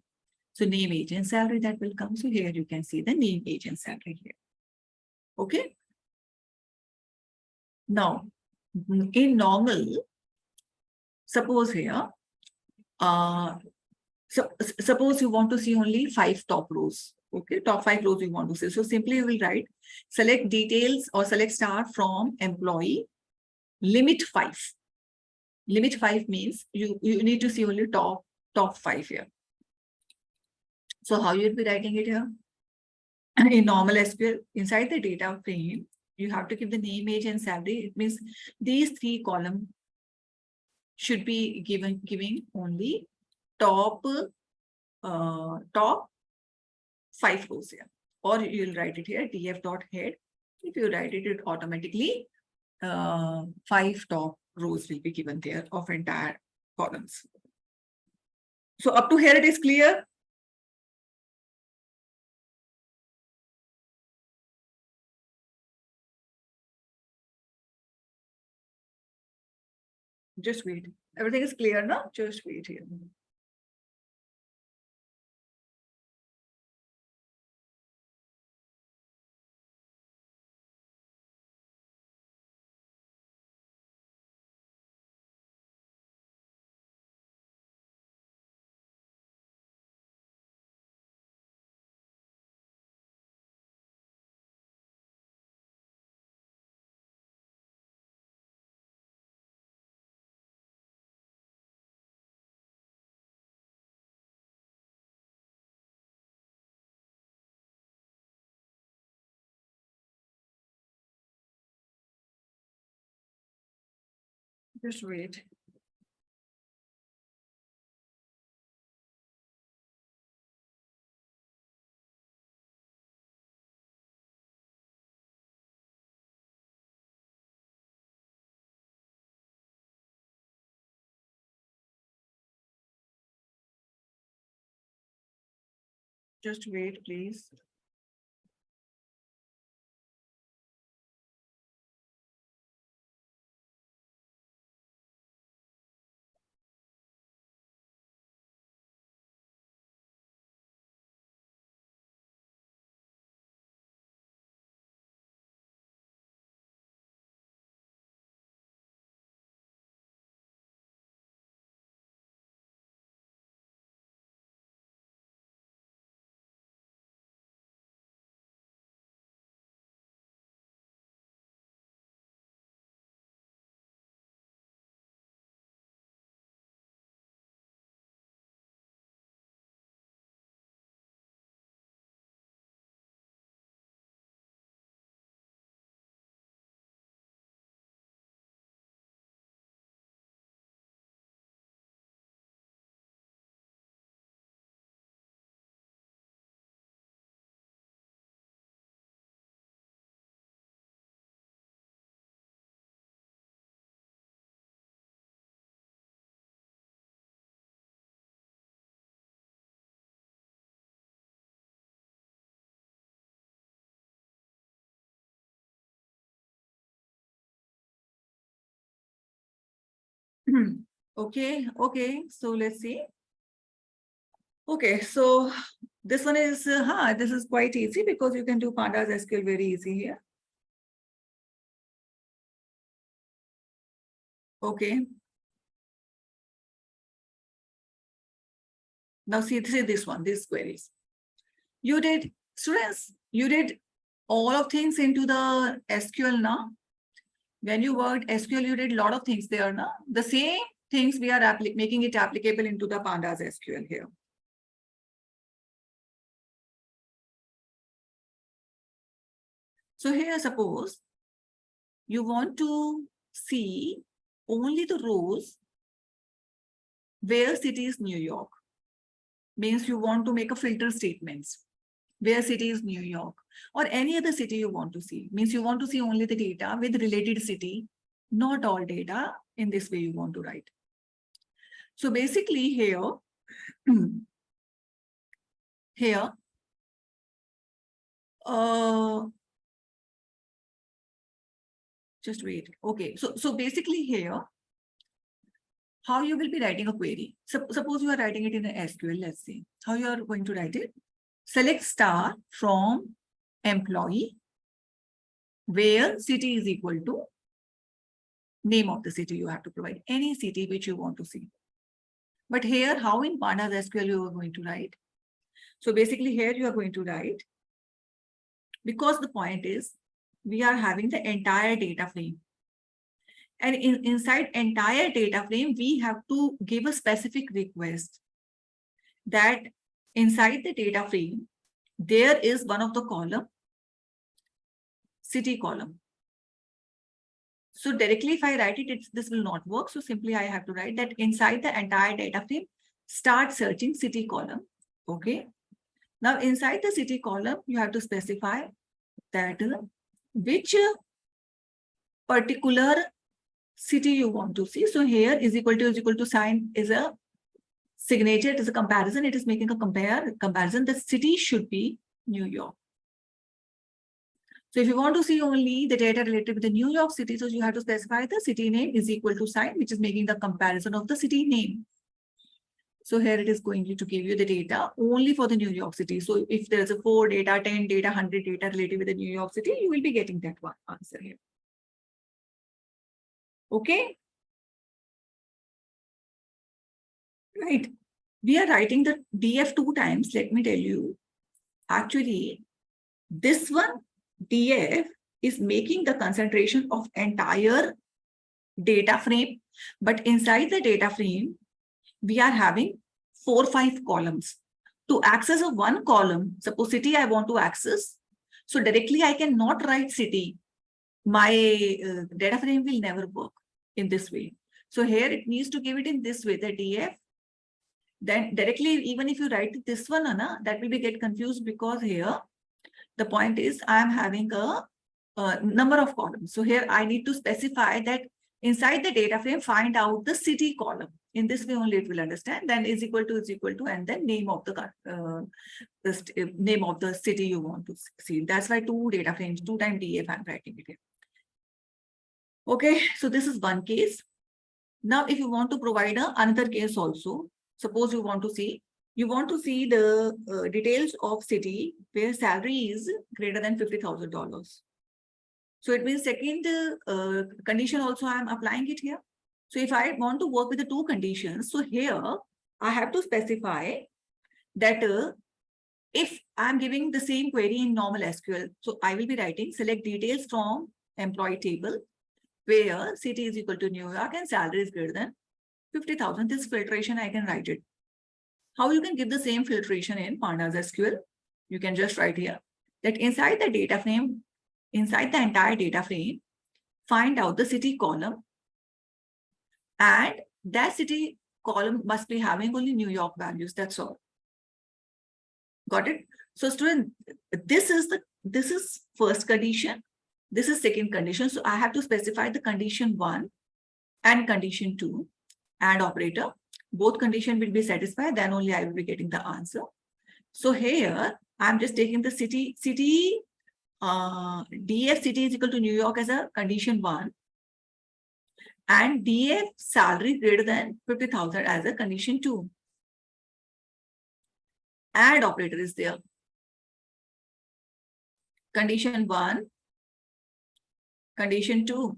So name, age, and salary that will come. So here you can see the name, age, and salary here. Okay. Now, in normal, suppose here, suppose you want to see only 5 top rows. Okay, top 5 rows you want to see. So simply you will write, select details or select star from employee, limit 5. Limit 5 means you need to see only top 5 here. So how you'll be writing it here? In normal SQL, inside the data frame, you have to give the name, age, and salary. It means these 3 columns should be giving only top 5 rows here. Or you'll write it here, df.head. If you write it, it automatically 5 top rows will be given there of entire columns. So up to here it is clear. Just wait. Everything is clear now. Just wait here. Just wait. Just wait, please. Okay, okay. So let's see. Okay, so this one is, this is quite easy because you can do pandas SQL very easy here. Okay. Now see this one, these queries. You did, students, you did all of things into the SQL now. When you worked SQL, you did a lot of things there now. The same things we are making it applicable into the pandas SQL here. So here, suppose you want to see only the rows where city is New York. Means you want to make a filter statements where city is New York or any other city you want to see. Means you want to see only the data with related city, not all data. In this way you want to write. So basically here, here, just wait. Okay, so basically here, how you will be writing a query. Suppose you are writing it in an SQL, let's see. How you are going to write it? Select star from employee, where city is equal to name of the city. You have to provide any city which you want to see. But here, how in Pandas SQL you are going to write? So basically here you are going to write, because the point is we are having the entire data frame. And inside entire data frame, we have to give a specific request that inside the data frame, there is one of the column, city column. So directly if I write it, this will not work. So simply I have to write that inside the entire data frame, start searching city column. Okay. Now inside the city column, you have to specify that which particular city you want to see. So here is equal to sign is a signature. It is a comparison. It is making a comparison. The city should be New York. So if you want to see only the data related with the New York City, so you have to specify the city name is equal to sign, which is making the comparison of the city name. So here it is going to give you the data only for the New York City. So if there's a 4 data, 10 data, 100 data related with the New York City, you will be getting that one answer here. Okay. Right. We are writing the DF 2 times. Let me tell you, actually, this one DF is making the concentration of entire data frame, but inside the data frame, we are having 4 or 5 columns. To access a one column, suppose city I want to access, so directly I cannot write city. My data frame will never work in this way. So here it needs to give it in this way, the DF. Then directly, even if you write this one, Anna, that will be get confused, because here the point is I am having a number of columns. So here I need to specify that inside the data frame, find out the city column. In this way only it will understand. Then is equal to, and then name of the name of the city you want to see. That's why 2 data frames, 2 times DF I'm writing it here. Okay, so this is one case. Now, if you want to provide another case also, suppose you want to see the details of city where salary is greater than $50,000. So it means second condition also I am applying it here. So if I want to work with the 2 conditions, so here I have to specify that if I'm giving the same query in normal SQL, so I will be writing select details from employee table where city is equal to New York and salary is greater than 50,000. This filtration I can write it. How you can give the same filtration in Pandas SQL? You can just write here that inside the data frame, inside the entire data frame, find out the city column, and that city column must be having only New York values. That's all. Got it? So student, this is first condition. This is second condition. So I have to specify the condition 1 and condition 2 and operator. Both condition will be satisfied, then only I will be getting the answer. So here I'm just taking the city DF city is equal to New York as a condition 1 and DF salary greater than 50,000 as a condition 2. Add operator is there. Condition 1, condition 2.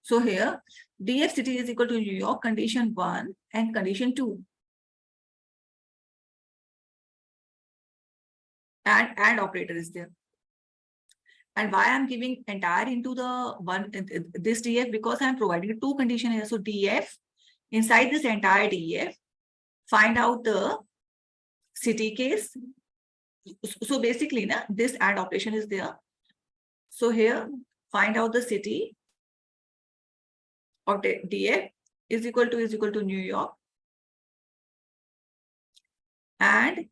So here DF city is equal to New York, condition 1 and condition 2. And add operator is there. And why I'm giving entire into the one this DF, because I'm providing 2 condition here. So DF inside this entire DF, find out the city case. So basically, this add operation is there. So here find out the city of DF is equal to New York and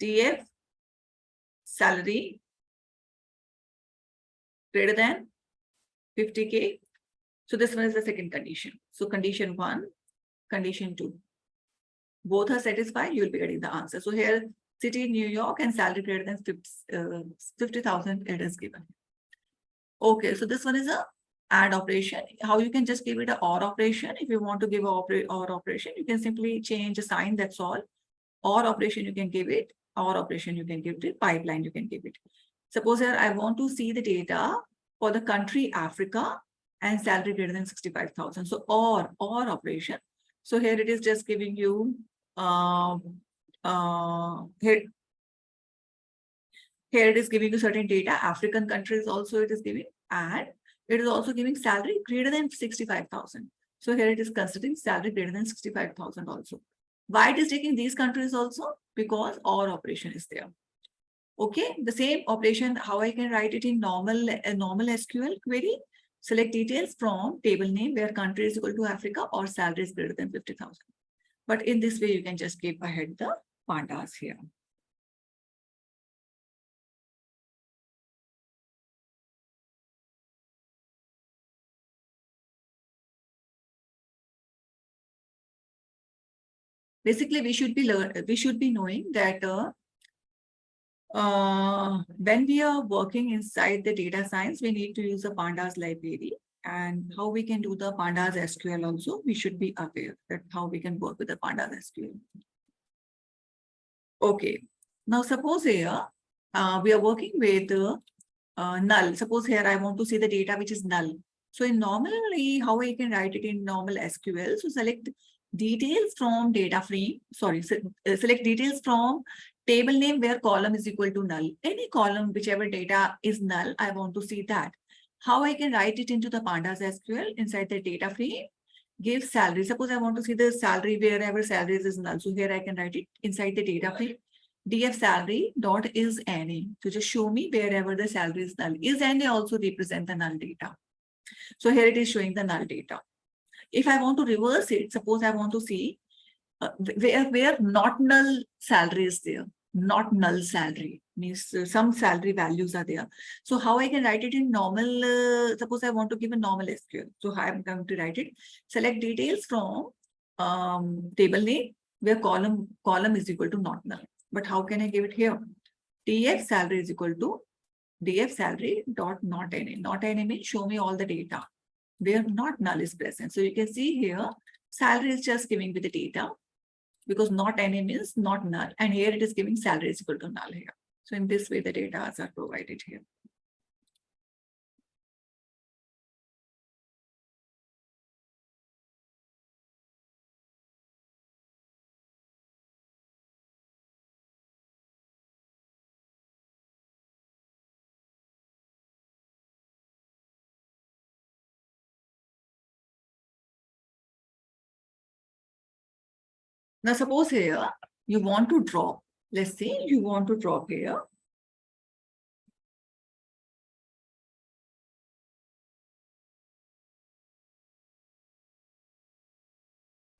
DF salary greater than 50K. So this one is the second condition. So condition 1, condition 2. Both are satisfied, you will be getting the answer. So here city New York and salary greater than 50,000 it is given. Okay, so this one is a add operation. How you can just give it an OR operation. If you want to give OR operation, you can simply change a sign, that's all. OR operation you can give it, OR operation you can give it, pipeline you can give it. Suppose here I want to see the data for the country Africa and salary greater than 65,000. So or operation. So here it is just giving you here it is giving you certain data. African countries also it is giving, and it is also giving salary greater than 65,000. So here it is considering salary greater than 65,000 also. Why it is taking these countries also? Because or operation is there. Okay, the same operation, how I can write it in normal SQL query. Select details from table name where country is equal to Africa or salary is greater than 50,000. But in this way, you can just keep ahead the pandas here. Basically, we should be knowing that when we are working inside the data science, we need to use the pandas library, and how we can do the pandas SQL also, we should be aware that how we can work with the pandas SQL. Okay, now suppose here we are working with null. Suppose here I want to see the data which is null. So in normally, how I can write it in normal SQL? So select details from data frame. Sorry, select details from table name where column is equal to null. Any column, whichever data is null, I want to see that. How I can write it into the pandas SQL inside the data frame? Give salary. Suppose I want to see the salary wherever salaries is null. So here I can write it inside the data frame. DF salary dot is NA. So just show me wherever the salary is null. Is NA also represent the null data? So here it is showing the null data. If I want to reverse it, suppose I want to see where not null salary is there. Not null salary means some salary values are there. So how I can write it in normal, suppose I want to give a normal SQL. So how I'm going to write it, select details from table name where column is equal to not null. But how can I give it here? DF salary is equal to DF salary dot not NA. Not NA means show me all the data where not null is present. So you can see here, salary is just giving me the data, because not NA means not null. And here it is giving salary is equal to null here. So in this way, the data are provided here. Now, suppose here you want to drop. Let's say you want to drop here.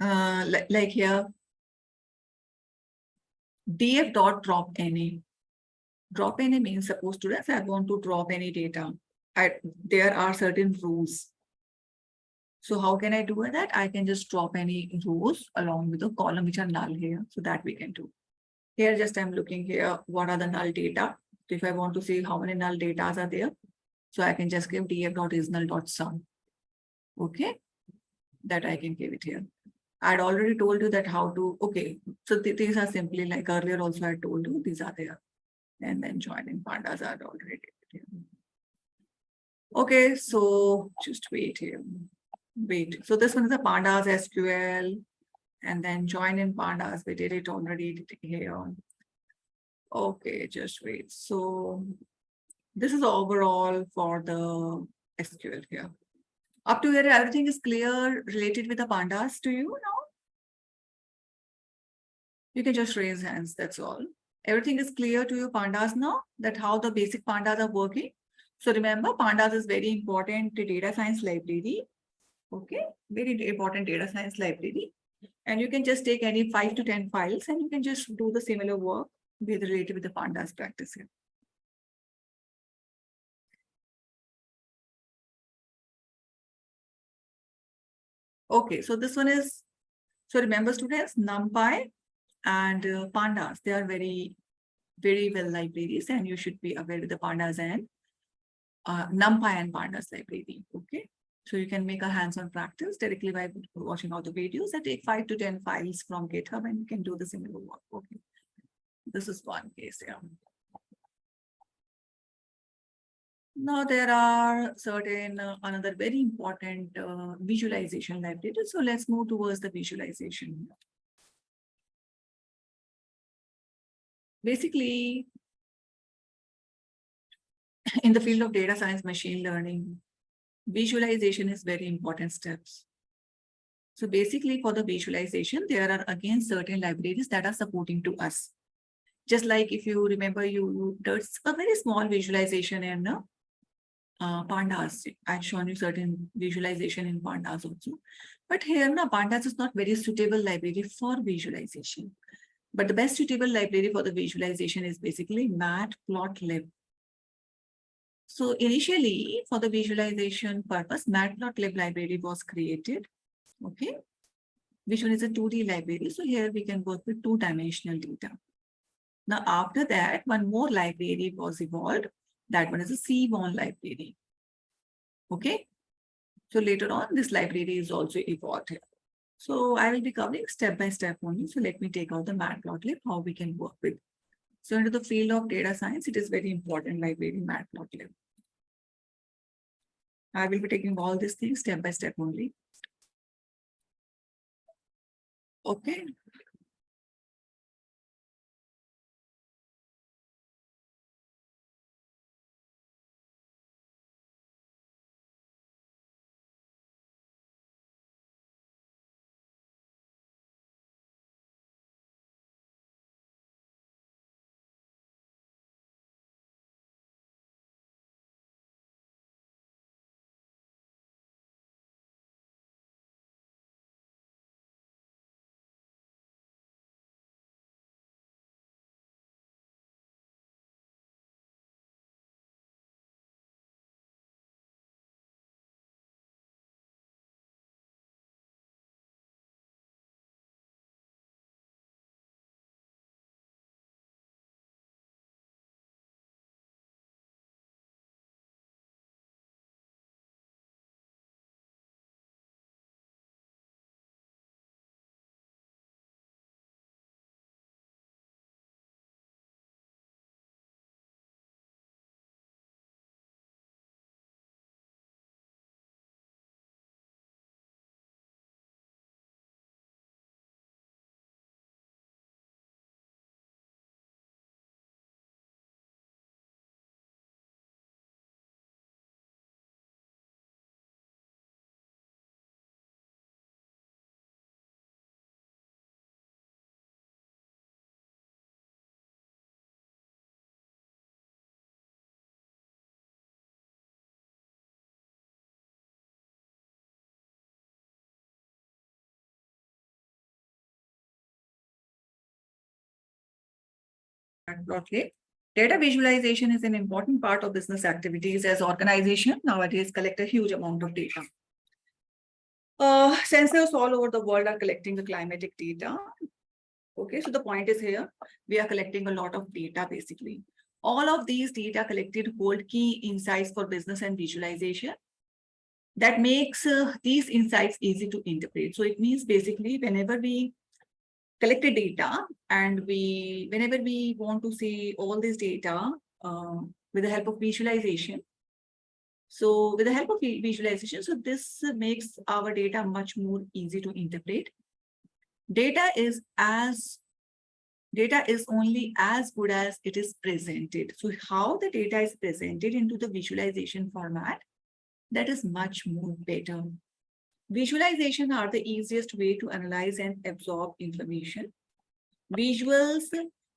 Like here, df dot drop NA. Drop NA means, suppose students, I want to drop any data. There are certain rules. So how can I do that? I can just drop any rows along with the column which are null here. So that we can do. Here just I'm looking here, what are the null data? So if I want to see how many null data are there, so I can just give df.isNull.sum. Okay, that I can give it here. I'd already told you that how to, okay, so these are simply like earlier also I told you, these are there. And then joining pandas are already here. Okay, so just wait here. Wait, so this one is a pandas SQL, and then join in pandas, we did it already here. Okay, just wait. So this is overall for the SQL here. Up to here, everything is clear related with the pandas to you now? You can just raise hands, that's all. Everything is clear to you pandas now, that how the basic pandas are working. So remember, pandas is very important data science library. Okay, very important data science library. And you can just take any 5 to 10 files and you can just do the similar work with related with the pandas practice here. Okay, so this one is, so remember students, NumPy and pandas, they are very, very well libraries, and you should be aware with the pandas and NumPy and pandas library. Okay, so you can make a hands-on practice directly by watching all the videos and take 5 to 10 files from GitHub and you can do the similar work. Okay, this is one case here. Now there are certain another very important visualization library. So let's move towards the visualization. Basically, in the field of data science, machine learning, visualization is very important steps. So basically for the visualization, there are again certain libraries that are supporting to us. Just like if you remember, you did a very small visualization in pandas. I've shown you certain visualization in pandas also. But here, pandas is not very suitable library for visualization. But the best suitable library for the visualization is basically matplotlib. So initially, for the visualization purpose, matplotlib library was created. Okay, which one is a 2D library. So here we can work with two-dimensional data. Now, after that, one more library was evolved. That one is a Seaborn library. Okay. So later on, this library is also evolved here. So I will be covering step by step only. So let me take out the matplotlib, how we can work with. So into the field of data science, it is very important library matplotlib. I will be taking all these things step by step only. Okay. Matplotlib. Data visualization is an important part of business activities as organization nowadays collect a huge amount of data. Sensors all over the world are collecting the climatic data. Okay, so the point is here, we are collecting a lot of data basically. All of these data collected hold key insights for business and visualization that makes these insights easy to interpret. So it means basically whenever we collected data and whenever we want to see all this data with the help of visualization. So with the help of visualization, so this makes our data much more easy to interpret. Data is only as good as it is presented. So how the data is presented into the visualization format, that is much more better. Visualization are the easiest way to analyze and absorb information. Visuals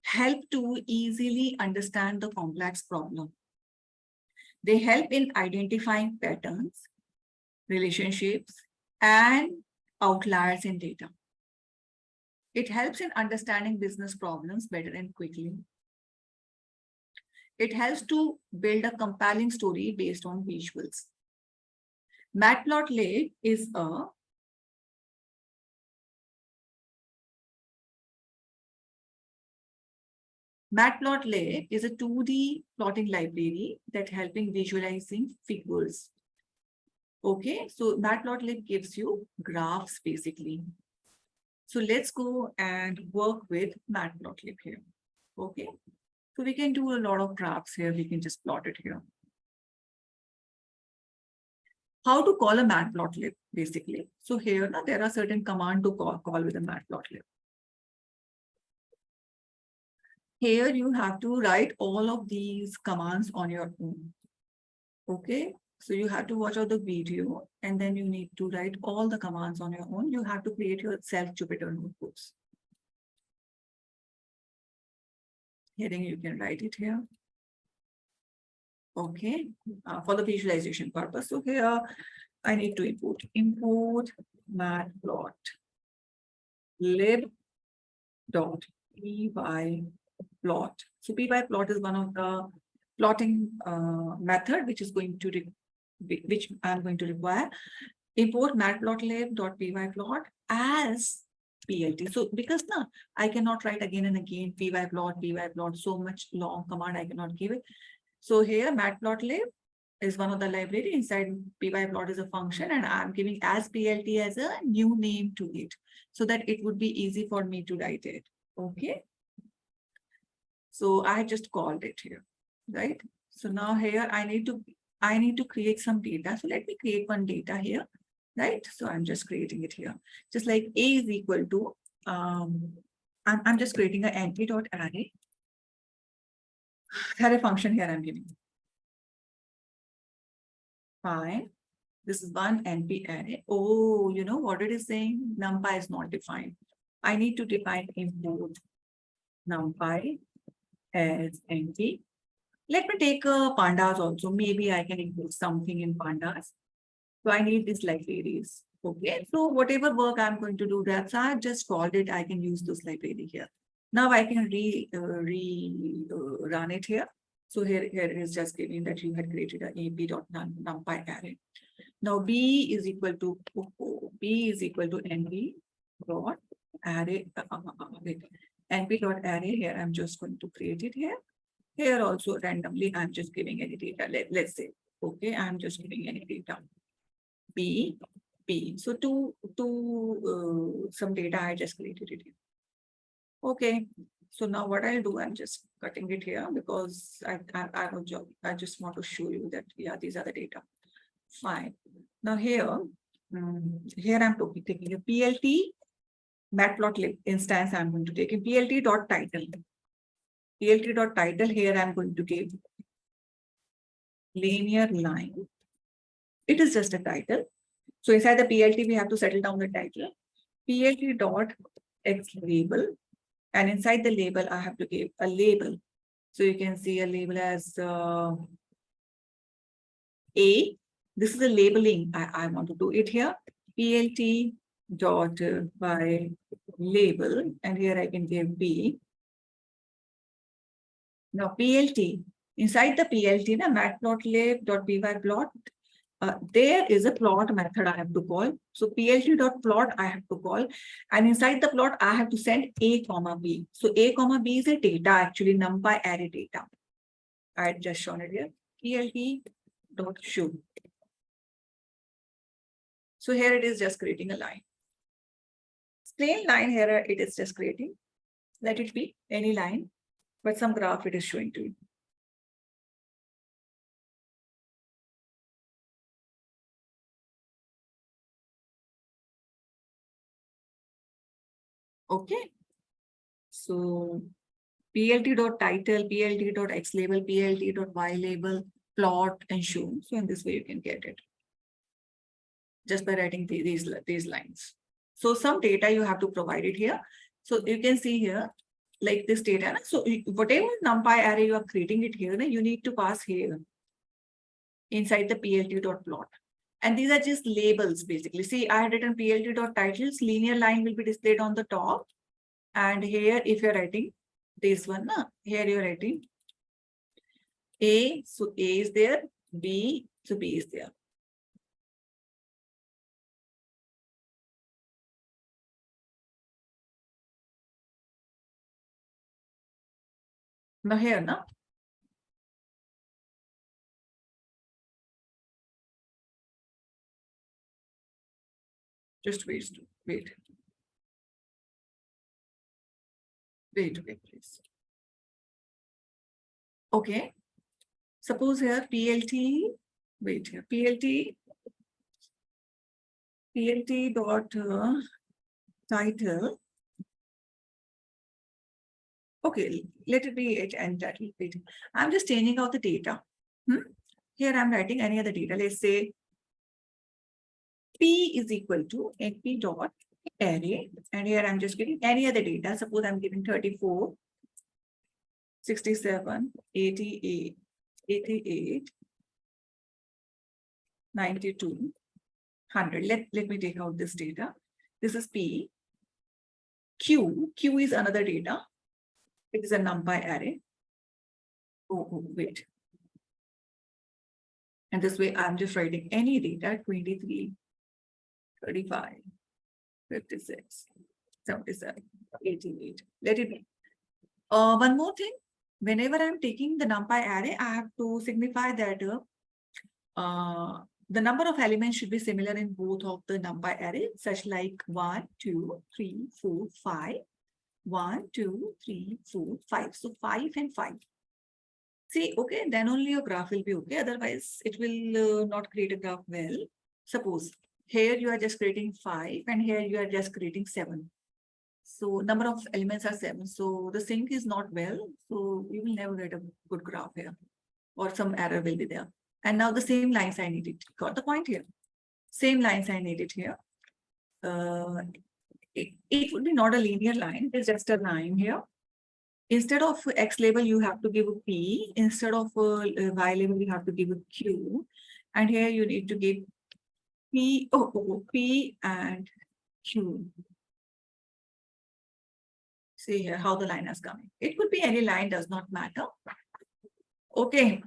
help to easily understand the complex problem. They help in identifying patterns, relationships, and outliers in data. It helps in understanding business problems better and quickly. It helps to build a compelling story based on visuals. Matplotlib is a Matplotlib is a 2D plotting library that helping visualizing figures. Okay, so Matplotlib gives you graphs basically. So let's go and work with Matplotlib here. Okay, so we can do a lot of graphs here. We can just plot it here. how to call a matplotlib basically. So here now there are certain commands to call with a matplotlib. Here you have to write all of these commands on your own. Okay, so you have to watch out the video and then you need to write all the commands on your own. You have to create your self Jupyter notebooks. Heading you can write it here. Okay, for the visualization purpose. So here I need to import matplotlib dot pyplot. So pyplot is one of the plotting method which is going to which I'm going to require. Import matplotlib.pyplot as PLT. So because now I cannot write again and again pyplot, so much long command I cannot give it. So here matplotlib is one of the library. Inside pyplot is a function and I'm giving as PLT as a new name to it so that it would be easy for me to write it. Okay. So I just called it here, right? So now here I need to create some data. So let me create one data here, right? So I'm just creating it here. Just like A is equal to, I'm just creating an np.array. Array function here I'm giving. Fine. This is one NP array. Oh, you know what it is saying? NumPy is not defined. I need to define import NumPy as NP. Let me take pandas also. Maybe I can import something in pandas. So I need these libraries. Okay. So whatever work I'm going to do, that's I just called it. I can use this library here. Now I can run it here. So here it is just giving that you had created an ap.numpy array. Now B is equal to np dot array. Np dot array here. I'm just going to create it here. Here also randomly I'm just giving any data. Let's say, okay, I'm just giving any data. B. So some data I just created it here. Okay. So now what I'll do, I'm just cutting it here because I have a job. I just want to show you that, yeah, these are the data. Fine. Now here I'm taking a PLT matplotlib instance. I'm going to take a PLT.title. PLT.title here I'm going to give linear line. It is just a title. So inside the PLT, we have to settle down the title. PLT.xLabel. And inside the label, I have to give a label. So you can see a label as A. This is a labeling. I want to do it here. PLT dot by label. And here I can give B. Now PLT. Inside the PLT, the matplotlib.pyplot. There is a plot method I have to call. So plt.plot I have to call. And inside the plot, I have to send A, B. So A, B is a data, actually NumPy array data. I had just shown it here. plt.show. So here it is just creating a line. Plain line here, it is just creating. Let it be any line, but some graph it is showing to you. Okay. So plt.title, plt.xLabel, plt.ylabel, plot and show. So in this way you can get it just by writing these lines. So some data you have to provide it here. So you can see here like this data. So whatever NumPy array you are creating it here, you need to pass here inside the plt.plot. And these are just labels basically. See, I had written plt.titles, linear line will be displayed on the top. And here, if you're writing this one, here you're writing A, so A is there, B, so B is there. Now here, now. Just wait. Wait, please. Okay. Suppose here PLT, wait here, PLT PLT dot title. Okay, let it be it and title. I'm just changing out the data. Here I'm writing any other data. Let's say P is equal to NP dot array. And here I'm just giving any other data. Suppose I'm giving 34, 67, 88, 88, 92, 100. Let me take out this data. This is P. Q is another data. It is a NumPy array. Oh, wait. And this way I'm just writing any data, 23, 35, 56, 77, 88. Let it be. One more thing. Whenever I'm taking the NumPy array, I have to signify that the number of elements should be similar in both of the NumPy array, such like 1, 2, 3, 4, 5. 1, 2, 3, 4, 5. So 5 and 5. See, okay, then only your graph will be okay. Otherwise, it will not create a graph well. Suppose here you are just creating 5 and here you are just creating 7. So number of elements are 7. So the sync is not well. So you will never get a good graph here, or some error will be there. And now the same lines I need it. Got the point here? Same lines I need it here. It would be not a linear line. It's just a line here. Instead of X label, you have to give a P. Instead of Y label, you have to give a Q. And here you need to give P, P and Q. See here how the line is coming. It could be any line, does not matter. Okay.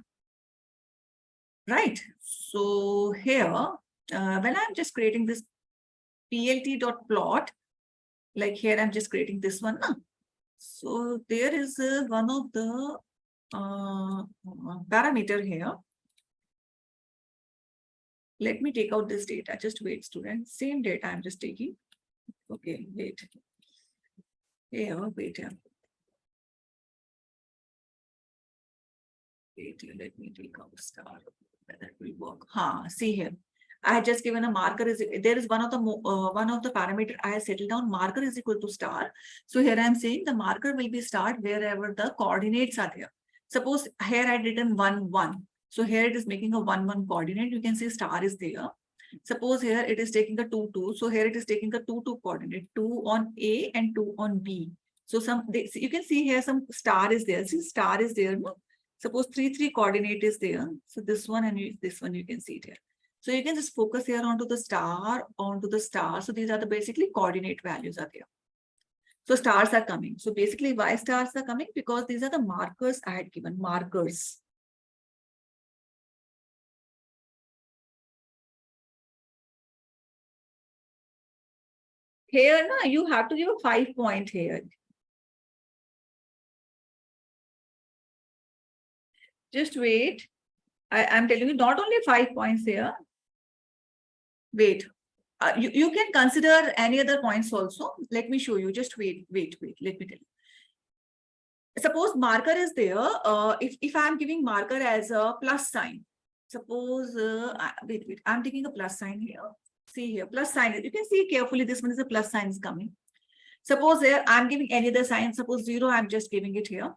Right. So here, when I'm just creating this plt.plot, like here, I'm just creating this one. So there is one of the parameter here. Let me take out this data. Just wait, students. Same data I'm just taking. Okay, wait. Here, wait here. Wait, let me take out star. That will work. See here. I had just given a marker is there is one of the parameter I have settled down. Marker is equal to star. So here I am saying the marker will be star wherever the coordinates are there. Suppose here I did in 1, 1. So here it is making a 1, 1 coordinate. You can see star is there. Suppose here it is taking a 2, 2. So here it is taking a 2, 2 coordinate, 2 on A and 2 on B. So you can see here some star is there. See, star is there. No? Suppose 3, 3 coordinate is there. So this one and this one you can see it here. So you can just focus here onto the star. So these are the basically coordinate values are there. So stars are coming. So basically why stars are coming? Because these are the markers I had given, markers. Here, no, you have to give a 5 point here. Just wait. I'm telling you, not only 5 points here. Wait. You can consider any other points also. Let me show you. Just wait. Let me tell you. Suppose marker is there. If I'm giving marker as a plus sign. Suppose, wait. I'm taking a plus sign here. See here, plus sign. You can see carefully. This one is a plus sign is coming. Suppose here I'm giving any other sign. Suppose 0. I'm just giving it here.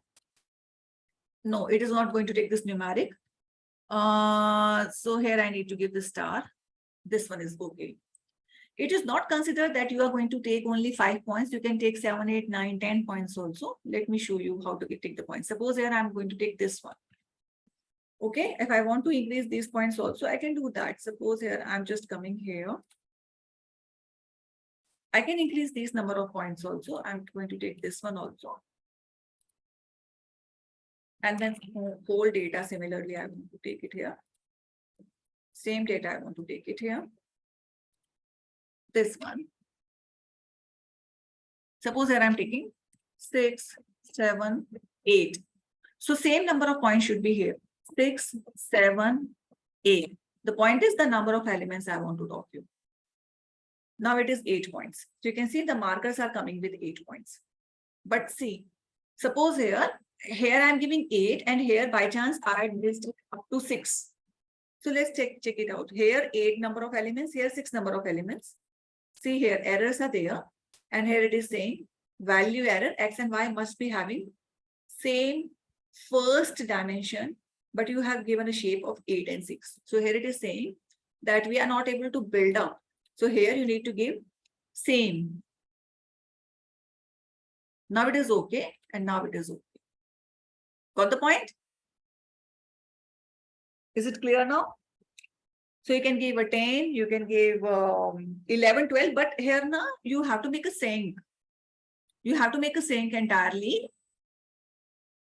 No, it is not going to take this numeric. So here I need to give the star. This one is okay. It is not considered that you are going to take only 5 points. You can take 7, 8, 9, 10 points also. Let me show you how to take the points. Suppose here I'm going to take this one. Okay, if I want to increase these points also, I can do that. Suppose here I'm just coming here. I can increase these number of points also. I'm going to take this one also. And then whole data similarly, I want to take it here. Same data, I want to take it here. This one. Suppose here I'm taking 6, 7, 8. So same number of points should be here. 6, 7, 8. The point is the number of elements I want to talk to. Now it is 8 points. So you can see the markers are coming with 8 points. But see, suppose here I'm giving 8 and here by chance I missed up to 6. So let's check it out. Here 8 number of elements, here 6 number of elements. See here, errors are there. And here it is saying value error, X and Y must be having same first dimension, but you have given a shape of 8 and 6. So here it is saying that we are not able to build up. So here you need to give same. Now it is okay, and now it is okay. Got the point? Is it clear now? So you can give a 10, you can give 11, 12, but here now you have to make a sync. You have to make a sync entirely.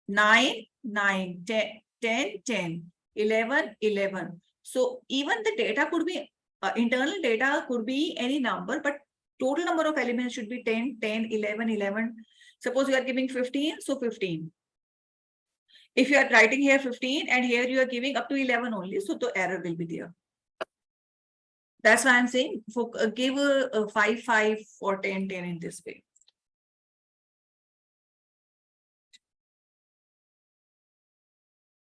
9, 9, 10, 10, 10, 11, 11. So even the data could be, internal data could be any number, but total number of elements should be 10, 10, 11, 11. Suppose you are giving 15, so 15. If you are writing here 15 and here you are giving up to 11 only, so the error will be there. That's why I'm saying for, give a 5, 5 or 10, 10 in this way.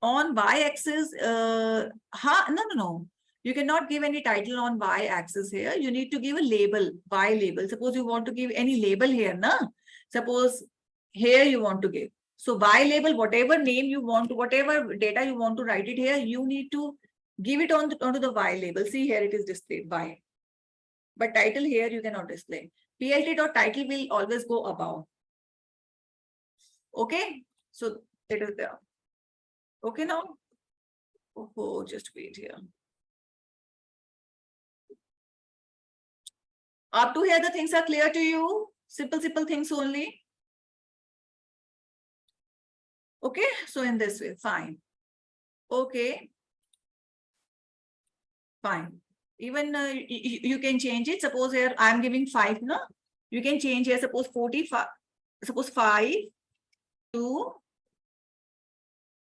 On y-axis, no. You cannot give any title on y-axis here. You need to give a label, y label. Suppose you want to give any label here, na? Suppose here you want to give. So y label, whatever name you want to, whatever data you want to write it here, you need to give it onto the y label. See here it is displayed y. But title here you cannot display. PLT.title will always go above. Okay, so it is there. Okay now? Oh, just wait here. Up to here the things are clear to you? Simple things only. Okay, so in this way, fine. Okay. Fine. Even you can change it. Suppose here I'm giving 5, no? You can change here, suppose 45, suppose 5 to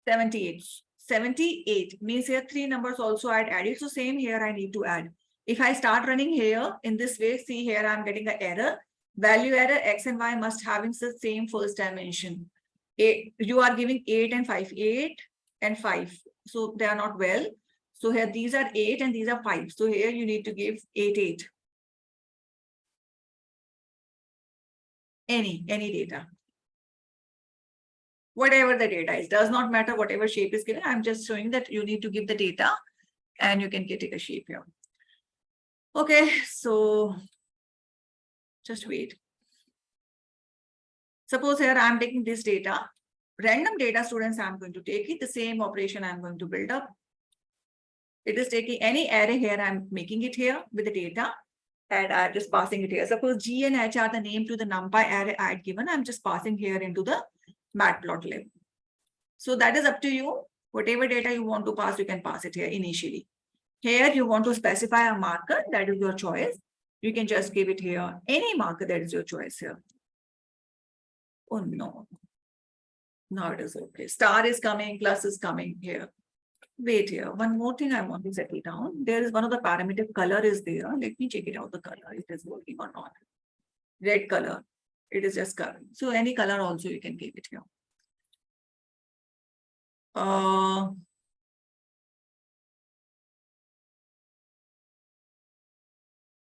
78. 78 means here 3 numbers also I'd added. So same here I need to add. If I start running here in this way, see here I'm getting an error. Value error, X and Y must having the same first dimension. You are giving 8 and 5, 8 and 5. So they are not well. So here these are 8 and these are 5. So here you need to give 8, 8. Any data. Whatever the data is, does not matter whatever shape is given. I'm just showing that you need to give the data and you can take a shape here. Okay, so just wait. Suppose here I'm taking this data, random data students, I'm going to take it, the same operation I'm going to build up. It is taking any array here, I'm making it here with the data and I'm just passing it here. Suppose G and H are the name to the NumPy array I had given, I'm just passing here into the matplotlib. So that is up to you. Whatever data you want to pass, you can pass it here initially. Here you want to specify a marker, that is your choice. You can just give it here, any marker, that is your choice here. Oh no. Now it is okay. Star is coming, plus is coming here. Wait here. One more thing I want to settle down. There is one of the parameter color is there. Let me check it out, the color, it is working or not. Red color. It is just coming. So any color also you can give it here.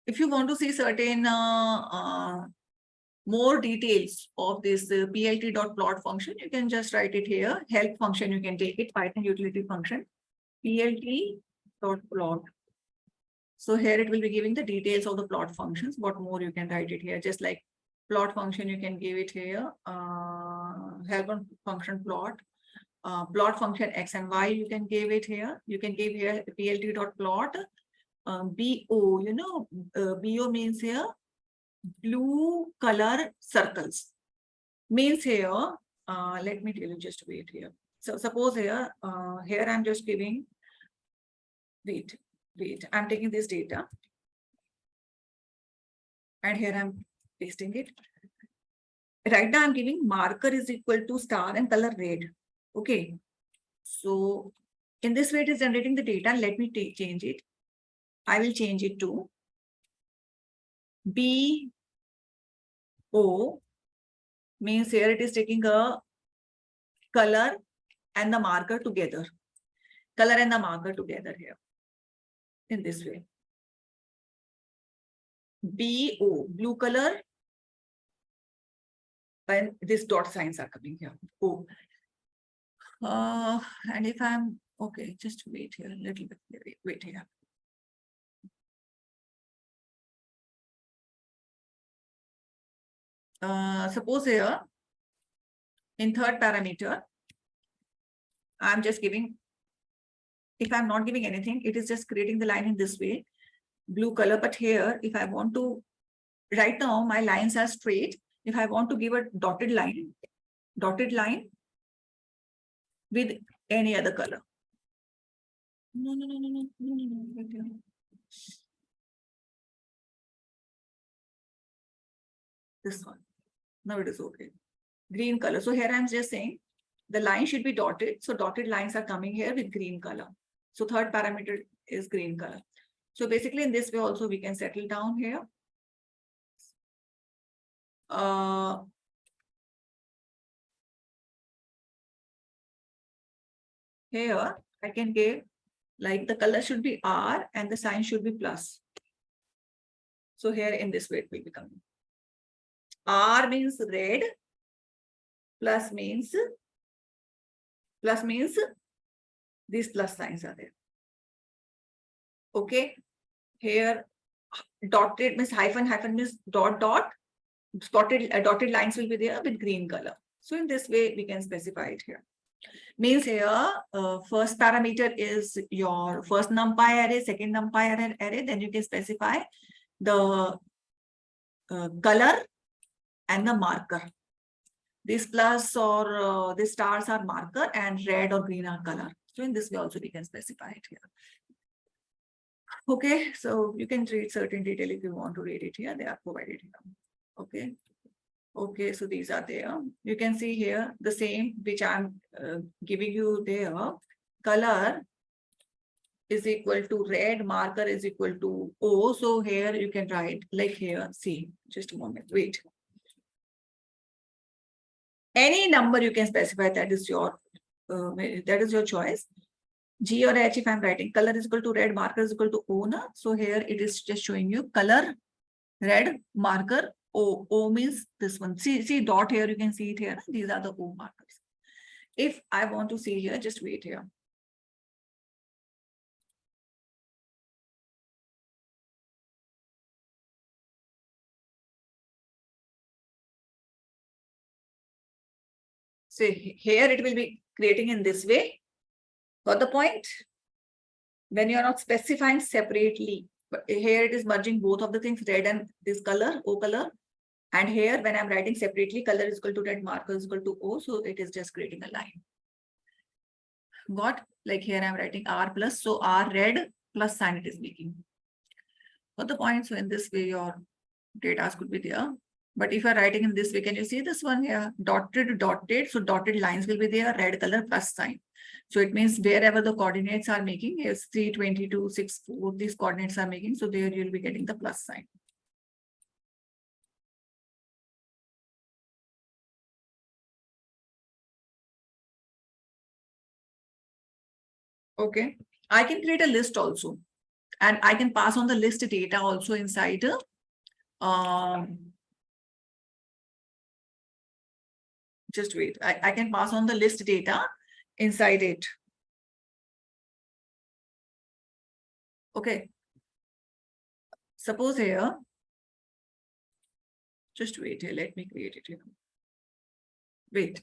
If you want to see certain more details of this plt.plot function, you can just write it here. Help function, you can take it, Python utility function, plt.plot. So here it will be giving the details of the plot functions. What more you can write it here, just like plot function, you can give it here, help function plot. Plot function X and Y, you can give it here. You can give here plt.plot. BO, you know, BO means here blue color circles. Means here, let me tell you, just wait here. So suppose here, here I'm just giving, wait, I'm taking this data. And here I'm pasting it. Right now I'm giving marker is equal to star and color red. Okay. So in this way it is generating the data. Let me change it. I will change it to BO, means here it is taking a color and the marker together. Color and the marker together here. In this way. BO, blue color, when these dot signs are coming here. O. And if I'm okay, just wait here a little bit. Wait here. Suppose here in third parameter, I'm just giving, if I'm not giving anything, it is just creating the line in this way, blue color. But here, if I want to, right now my lines are straight. If I want to give a dotted line with any other color. No. Wait here. This one. Now it is okay. Green color. So here I'm just saying the line should be dotted. So dotted lines are coming here with green color. So third parameter is green color. So basically in this way also we can settle down here. Here I can give like the color should be R and the sign should be plus. So here in this way it will become. R means red, plus means these plus signs are there. Okay. Here dotted means hyphen means dot. Spotted dotted lines will be there with green color. So in this way we can specify it here. Means here first parameter is your first numpy array, second numpy array. Then you can specify the color and the marker. This plus or these stars are marker and red or green are color. So in this way also we can specify it here. Okay, so you can read certain detail if you want to read it here. They are provided here. Okay. Okay, so these are there. You can see here the same which I'm giving you there. Color is equal to red, marker is equal to O. So here you can write like here. See, just a moment. Wait. Any number you can specify, that is your choice. G or H if I'm writing color is equal to red, marker is equal to O. Na? So here it is just showing you color, red, marker, O. O means this one. See dot here, you can see it here. These are the O markers. If I want to see here, just wait here. So here it will be creating in this way. Got the point? When you are not specifying separately, but here it is merging both of the things, red and this color, O color. And here when I'm writing separately, color is equal to red, marker is equal to O. So it is just creating a line. Got, like here I'm writing R plus. So R red plus sign it is making. Got the point? So in this way your data could be there. But if you're writing in this way, can you see this one here? Dotted. So dotted lines will be there, red color plus sign. So it means wherever the coordinates are making is 322, 64, these coordinates are making. So there you'll be getting the plus sign. Okay. I can create a list also. And I can pass on the list data also inside. Just wait. I can pass on the list data inside it. Okay. Suppose here, just wait here. Let me create it here. Wait.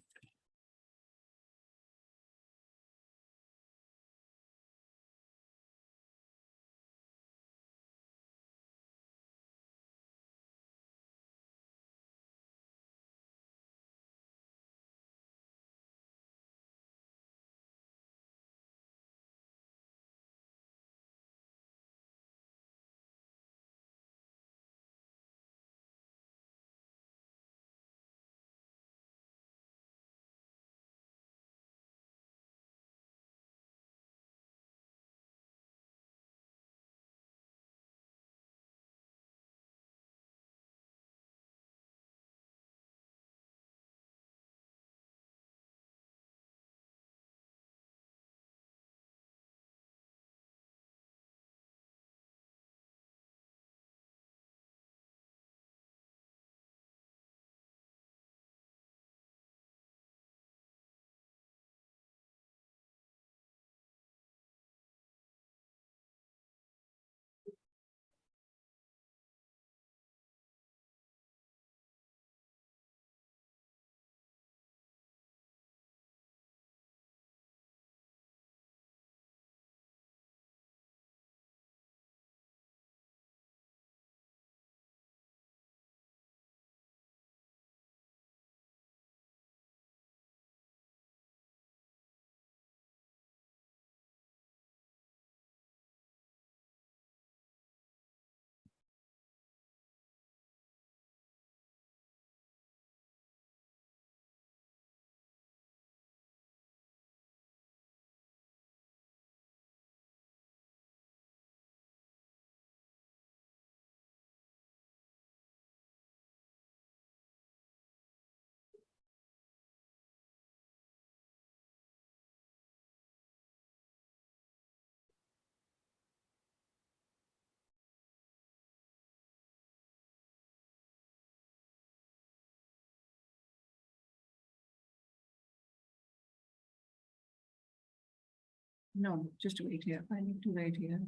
No, just wait here. I need to wait here.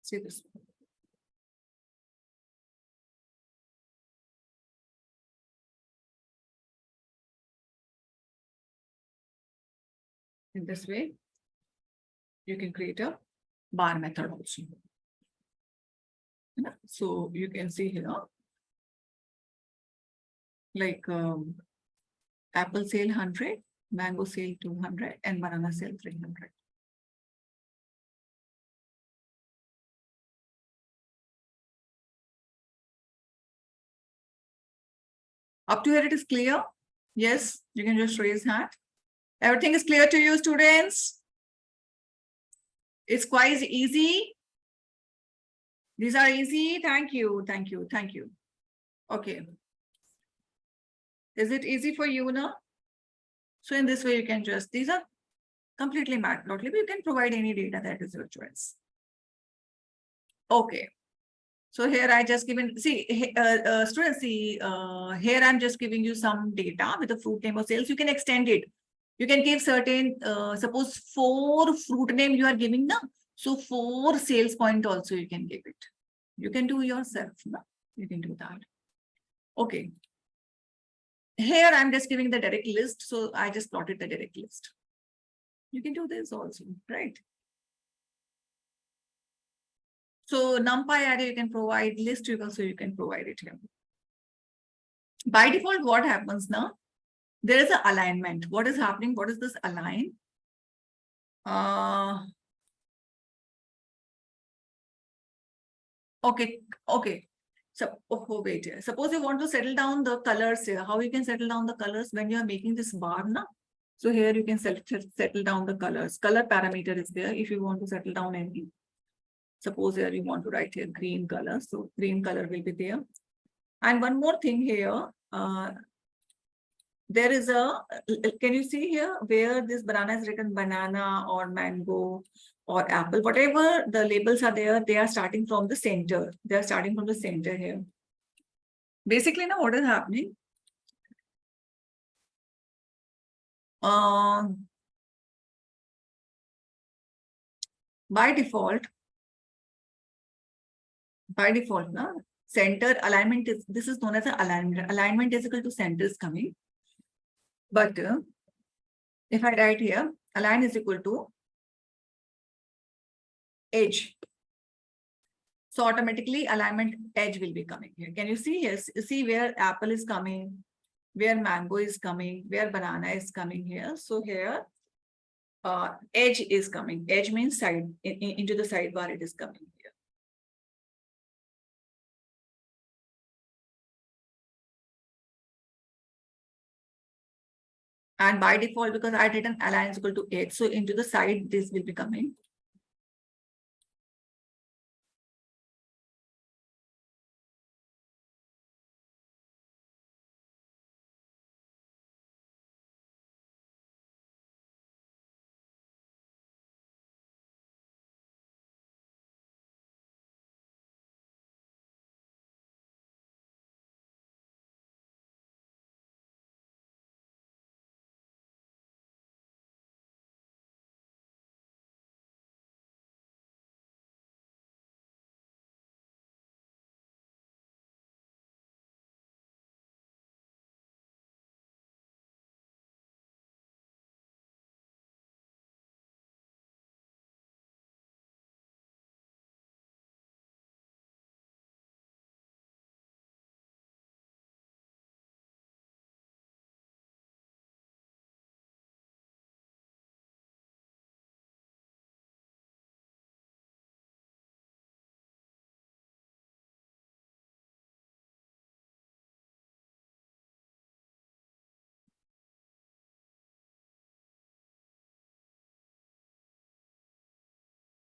See this. In this way, you can create a bar method also. So you can see here, like apple sale 100, mango sale 200, and banana sale 300. Up to here, it is clear? Yes, you can just raise hand. Everything is clear to you, students? It's quite easy. These are easy. Thank you. Thank you. Thank you. Okay. Is it easy for you now? So in this way, you can just, these are completely matplotlib. You can provide any data that is your choice. Okay. So here I just given, see, students, see, here I'm just giving you some data with the fruit name of sales. You can extend it. You can give certain, suppose 4 fruit name you are giving now. So 4 sales point also you can give it. You can do yourself. No? You can do that. Okay. Here I'm just giving the direct list. So I just plotted the direct list. You can do this also, right? So NumPy array you can provide, list also you can provide it here. By default, what happens now? There is an alignment. What is happening? What is this align? Okay. So, wait here. Suppose you want to settle down the colors here. How you can settle down the colors when you are making this bar now? So here you can settle down the colors. Color parameter is there if you want to settle down any. Suppose here you want to write here green color. So green color will be there. And one more thing here. There is a, can you see here where this banana is written banana or mango or apple, whatever the labels are there, they are starting from the center. They are starting from the center here. Basically, now what is happening? By default, now center alignment is, this is known as an alignment. Alignment is equal to center is coming. But if I write here, align is equal to edge. So automatically alignment edge will be coming here. Can you see here? See where apple is coming, where mango is coming, where banana is coming here. So here edge is coming. Edge means side, into the sidebar it is coming here. And by default, because I did an align is equal to edge, so into the side this will be coming.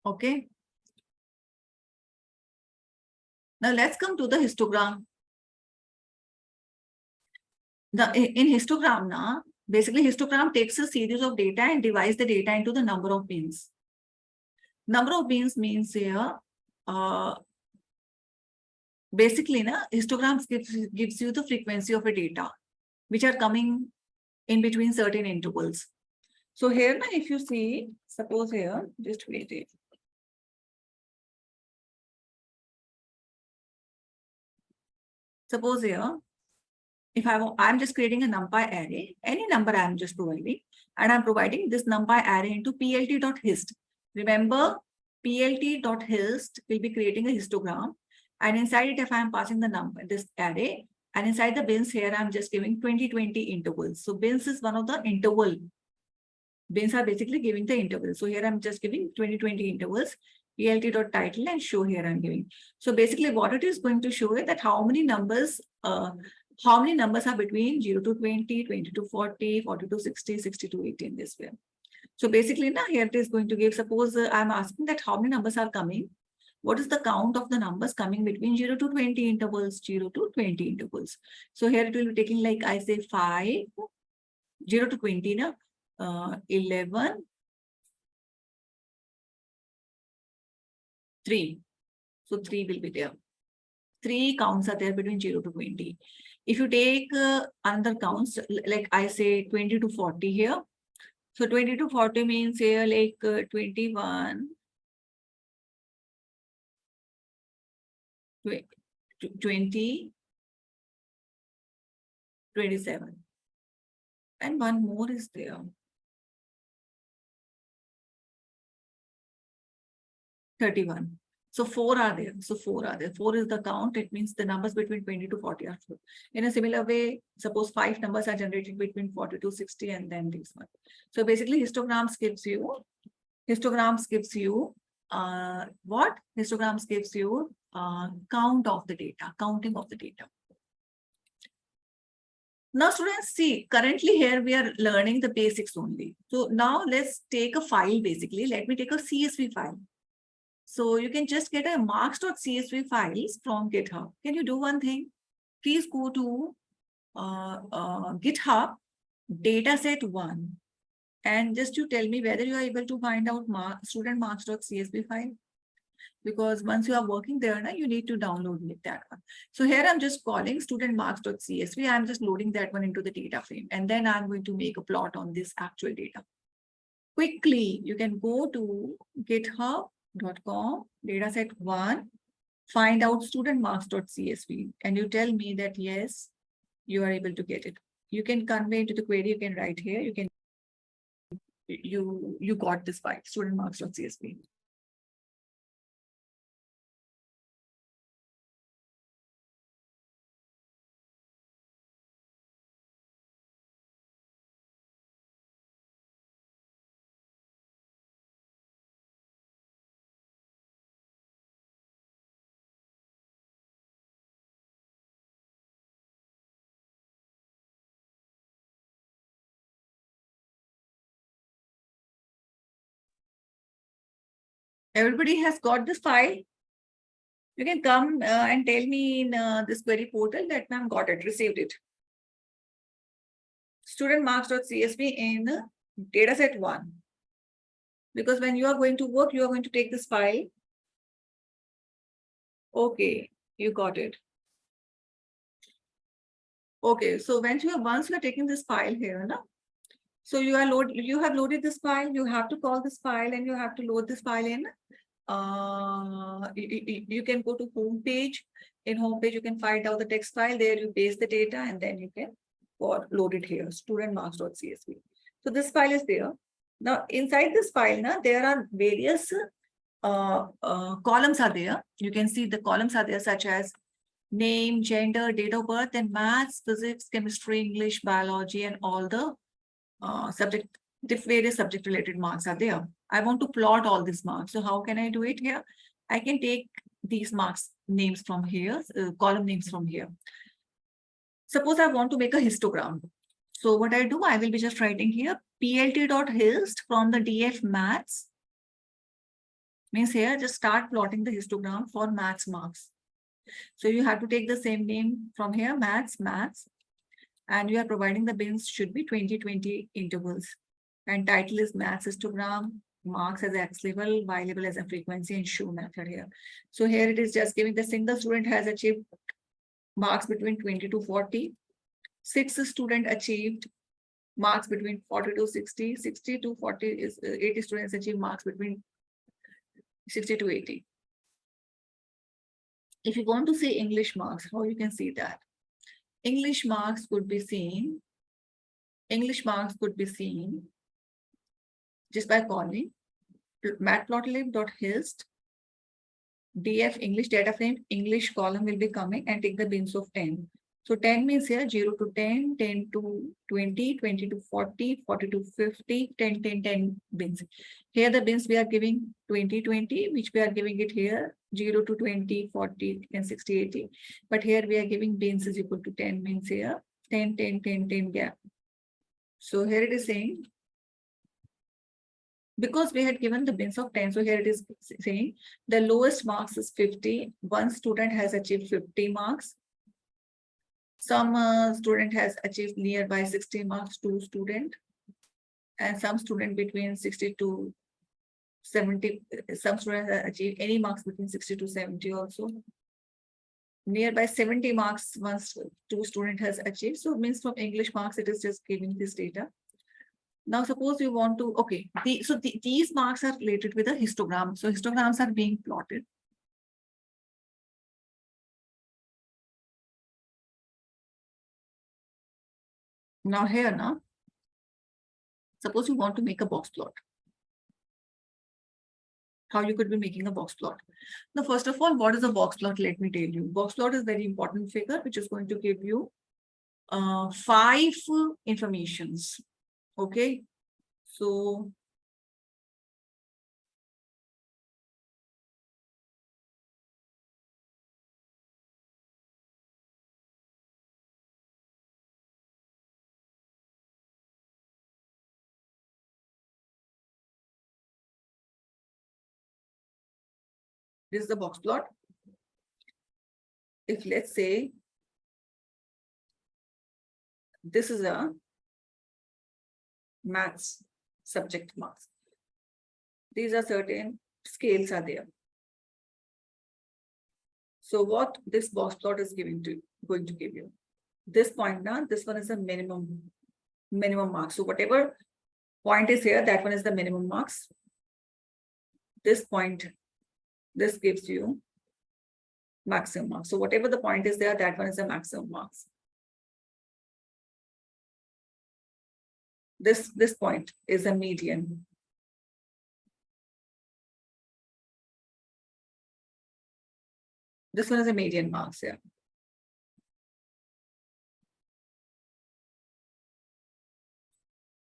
Okay. Now let's come to the histogram. In histogram now, basically histogram takes a series of data and divides the data into the number of bins. Number of bins means here, Basically, histograms gives you the frequency of a data, which are coming in between certain intervals. So here, if you see, suppose here, just wait it. Suppose here, if I'm just creating a numpy array, any number I'm just providing, and I'm providing this numpy array into plt.hist. Remember, plt.hist will be creating a histogram, and inside it, if I'm passing the number, this array, and inside the bins here, I'm just giving 2020 intervals. So bins is one of the interval. Bins are basically giving the intervals. So here I'm just giving 2020 intervals, plt.title, and show here I'm giving. So basically what it is going to show is that how many numbers are between 0 to 20, 20 to 40, 40 to 60, 60 to 80 in this way. So basically now here it is going to give, suppose I'm asking that how many numbers are coming. What is the count of the numbers coming between 0 to 20 intervals, 0 to 20 intervals. So here it will be taking, like I say 5, 0 to 20, 11, 3. So 3 will be there. 3 counts are there between 0 to 20. If you take another counts, like I say 20 to 40 here. So 20 to 40 means here like 21, 20, 27. And one more is there. 31. So 4 are there. So 4 are there. 4 is the count. It means the numbers between 20 to 40 are 4. In a similar way, suppose 5 numbers are generated between 40 to 60, and then this one. So basically histograms gives you what? Histograms gives you count of the data, counting of the data. Now students, see, currently here we are learning the basics only. So now let's take a file basically. Let me take a CSV file. So you can just get a marks.csv files from GitHub. Can you do one thing? Please go to GitHub dataset1 and just you tell me whether you are able to find out student marks.csv file. Because once you are working there, you need to download that one. So here I'm just calling student marks.csv. I'm just loading that one into the data frame. And then I'm going to make a plot on this actual data. Quickly, you can go to github.com, dataset1, find out student marks.csv, and you tell me that yes, you are able to get it. You can convey into the query, you can write here, you got this file, student marks.csv. Everybody has got this file. You can come and tell me in this query portal that ma'am got it, received it. Student marks.csv in dataset1. Because when you are going to work, you are going to take this file. Okay, you got it. Okay, so once you are taking this file here, so you have loaded this file, you have to call this file and you have to load this file in. You can go to home page. In home page, you can find out the text file. There you paste the data and then you can load it here, student marks.csv. So this file is there. Now inside this file, there are various columns are there. You can see the columns are there such as name, gender, date of birth, and maths, physics, chemistry, English, biology, and all the various subject related marks are there. I want to plot all these marks. So how can I do it here? I can take these marks names from here, column names from here. Suppose I want to make a histogram. So what I do, I will be just writing here plt.hist from the df maths. Means here, just start plotting the histogram for maths marks. So you have to take the same name from here, maths, and you are providing the bins should be 2020 intervals. And title is maths histogram. marks as X level, Y level as a frequency, and show method here. So here it is just giving the single student has achieved marks between 20 to 40. 6 student achieved marks between 40 to 60. 60 to 40 is 80 students achieve marks between 60 to 80. If you want to see English marks, how you can see that? English marks could be seen. English marks could be seen just by calling matplotlib.hist df English data frame. English column will be coming and take the bins of 10. So 10 means here 0 to 10, 10 to 20, 20 to 40, 40 to 50, 10, 10, 10 bins. Here the bins we are giving 20, 20, which we are giving it here 0 to 20, 40, and 60, 80. But here we are giving bins is equal to 10 means here 10, 10, 10, 10 gap. So here it is saying, because we had given the bins of 10, so here it is saying the lowest marks is 50. One student has achieved 50 marks. Some student has achieved nearby 60 marks, 2 student, and some student between 60 to 70. Some students have achieved any marks between 60 to 70 also. Nearby 70 marks, once 2 student has achieved. So it means from English marks, it is just giving this data. Now, suppose you want to, okay, these marks are related with a histogram. So histograms are being plotted. Now here, now, suppose you want to make a box plot. How you could be making a box plot. Now, first of all, what is a box plot? Let me tell you. Box plot is very important figure, which is going to give you 5 informations. Okay, so this is the box plot. If let's say this is a maths subject marks, these are certain scales are there. So what this box plot is going to give you, this point now, this one is a minimum marks. So whatever point is here, that one is the minimum marks. This point, this gives you maximum marks. So whatever the point is there, that one is the maximum marks. This point is a median. This one is a median marks here.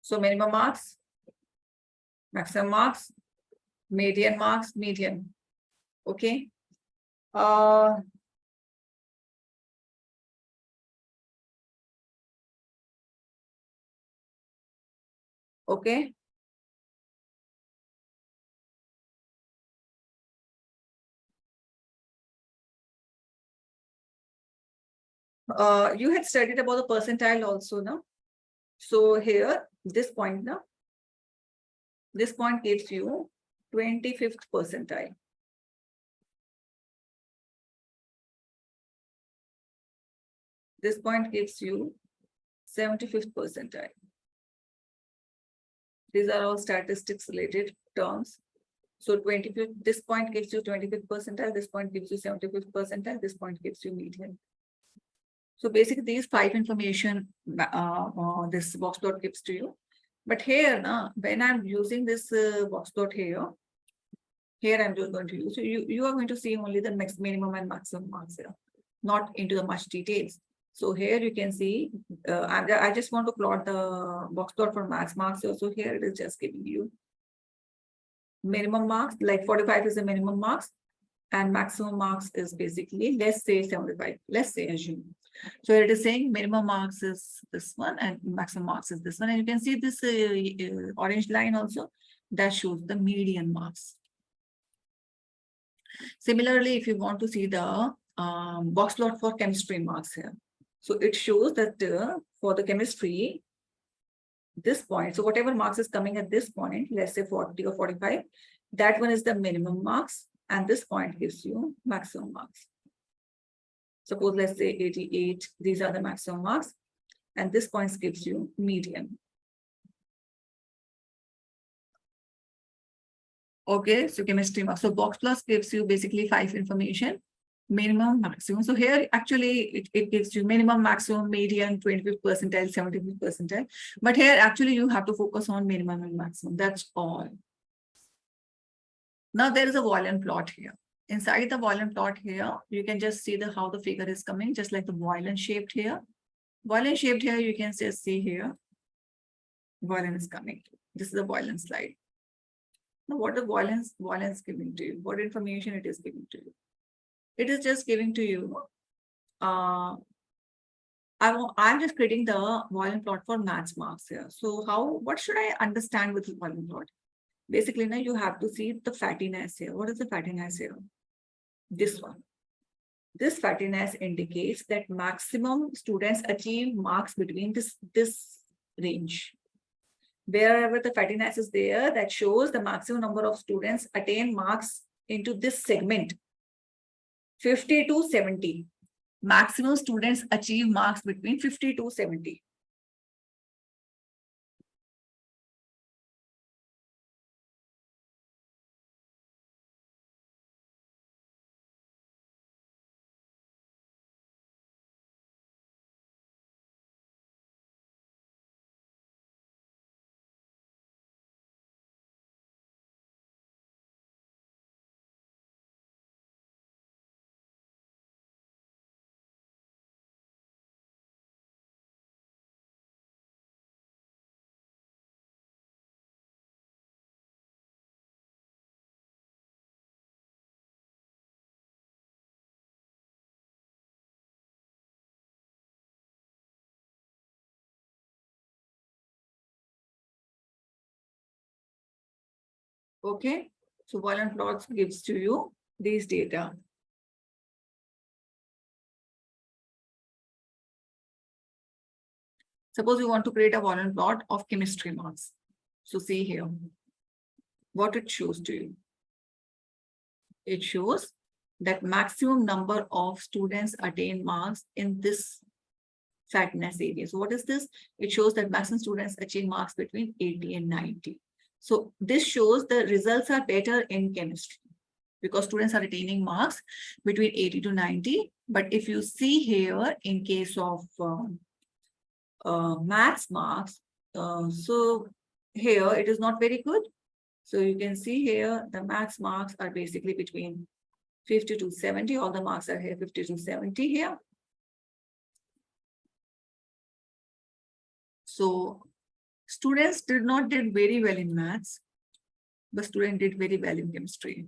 So minimum marks, maximum marks, median marks, median. Okay. Okay. You had studied about the percentile also, no? So here, this point now, this point gives you 25th percentile. This point gives you 75th percentile. These are all statistics related terms. So 25th, this point gives you 25th percentile, this point gives you 75th percentile, this point gives you median. So basically these 5 information this box plot gives to you. But here, when I'm using this box plot here I'm just going to use, so you are going to see only the minimum and maximum marks here, not into the much details. So here you can see, I just want to plot the box plot for maths marks. So here it is just giving you minimum marks, like 45 is the minimum marks, and maximum marks is basically, let's say 75, let's say assume. So it is saying minimum marks is this one and maximum marks is this one. And you can see this orange line also, that shows the median marks. Similarly, if you want to see the box plot for chemistry marks here, so it shows that for the chemistry, this point. So whatever marks is coming at this point, let's say 40 or 45, that one is the minimum marks, and this point gives you maximum marks. Suppose let's say 88, these are the maximum marks, and this point gives you median. Okay, so chemistry marks. So box plus gives you basically 5 information, minimum, maximum. So here actually it gives you minimum, maximum, median, 25th percentile, 75th percentile. But here actually you have to focus on minimum and maximum. That's all. Now there is a Boolean plot here. Inside the Boolean plot here, you can just see how the figure is coming, just like the Boolean shaped here. Boolean shaped here, you can just see here. Boolean is coming. This is the Boolean slide. Now, what the Boolean is giving to you? What information it is giving to you? It is just giving to you. I'm just creating the Boolean plot for maths marks here. So what should I understand with the Boolean plot? Basically, now you have to see the fattiness here. What is the fattiness here? This one. This fattiness indicates that maximum students achieve marks between this range. Wherever the fattiness is there, that shows the maximum number of students attain marks into this segment, 50 to 70. Maximum students achieve marks between 50 to 70. Okay, so Boolean plots gives to you these data. Suppose you want to create a Boolean plot of chemistry marks. So see here, what it shows to you. It shows that maximum number of students attain marks in this fatness area. So what is this? It shows that maximum students achieve marks between 80 and 90. So this shows the results are better in chemistry because students are attaining marks between 80 to 90. But if you see here in case of maths marks, so here it is not very good. So you can see here the maths marks are basically between 50 to 70. All the marks are here 50 to 70 here. So students did very well in maths, but students did very well in chemistry.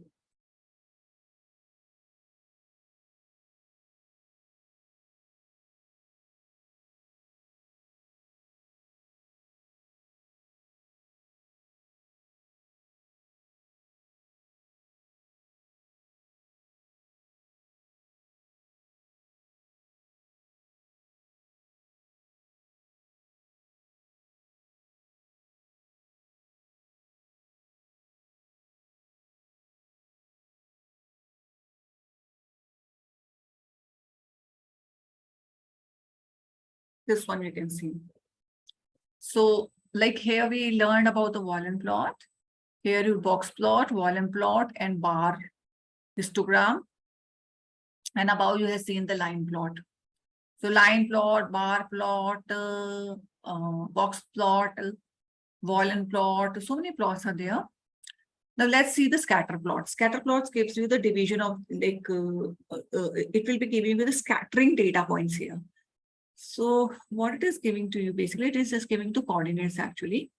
This one you can see. So like here we learned about the Boolean plot. Here you box plot, Boolean plot, and bar histogram. And above you have seen the line plot. So line plot, bar plot, box plot, Boolean plot. So many plots are there. Now let's see the scatter plot. Scatter plots gives you the division of like, it will be giving you the scattering data points here. So what it is giving to you, basically, it is just giving to coordinates actually.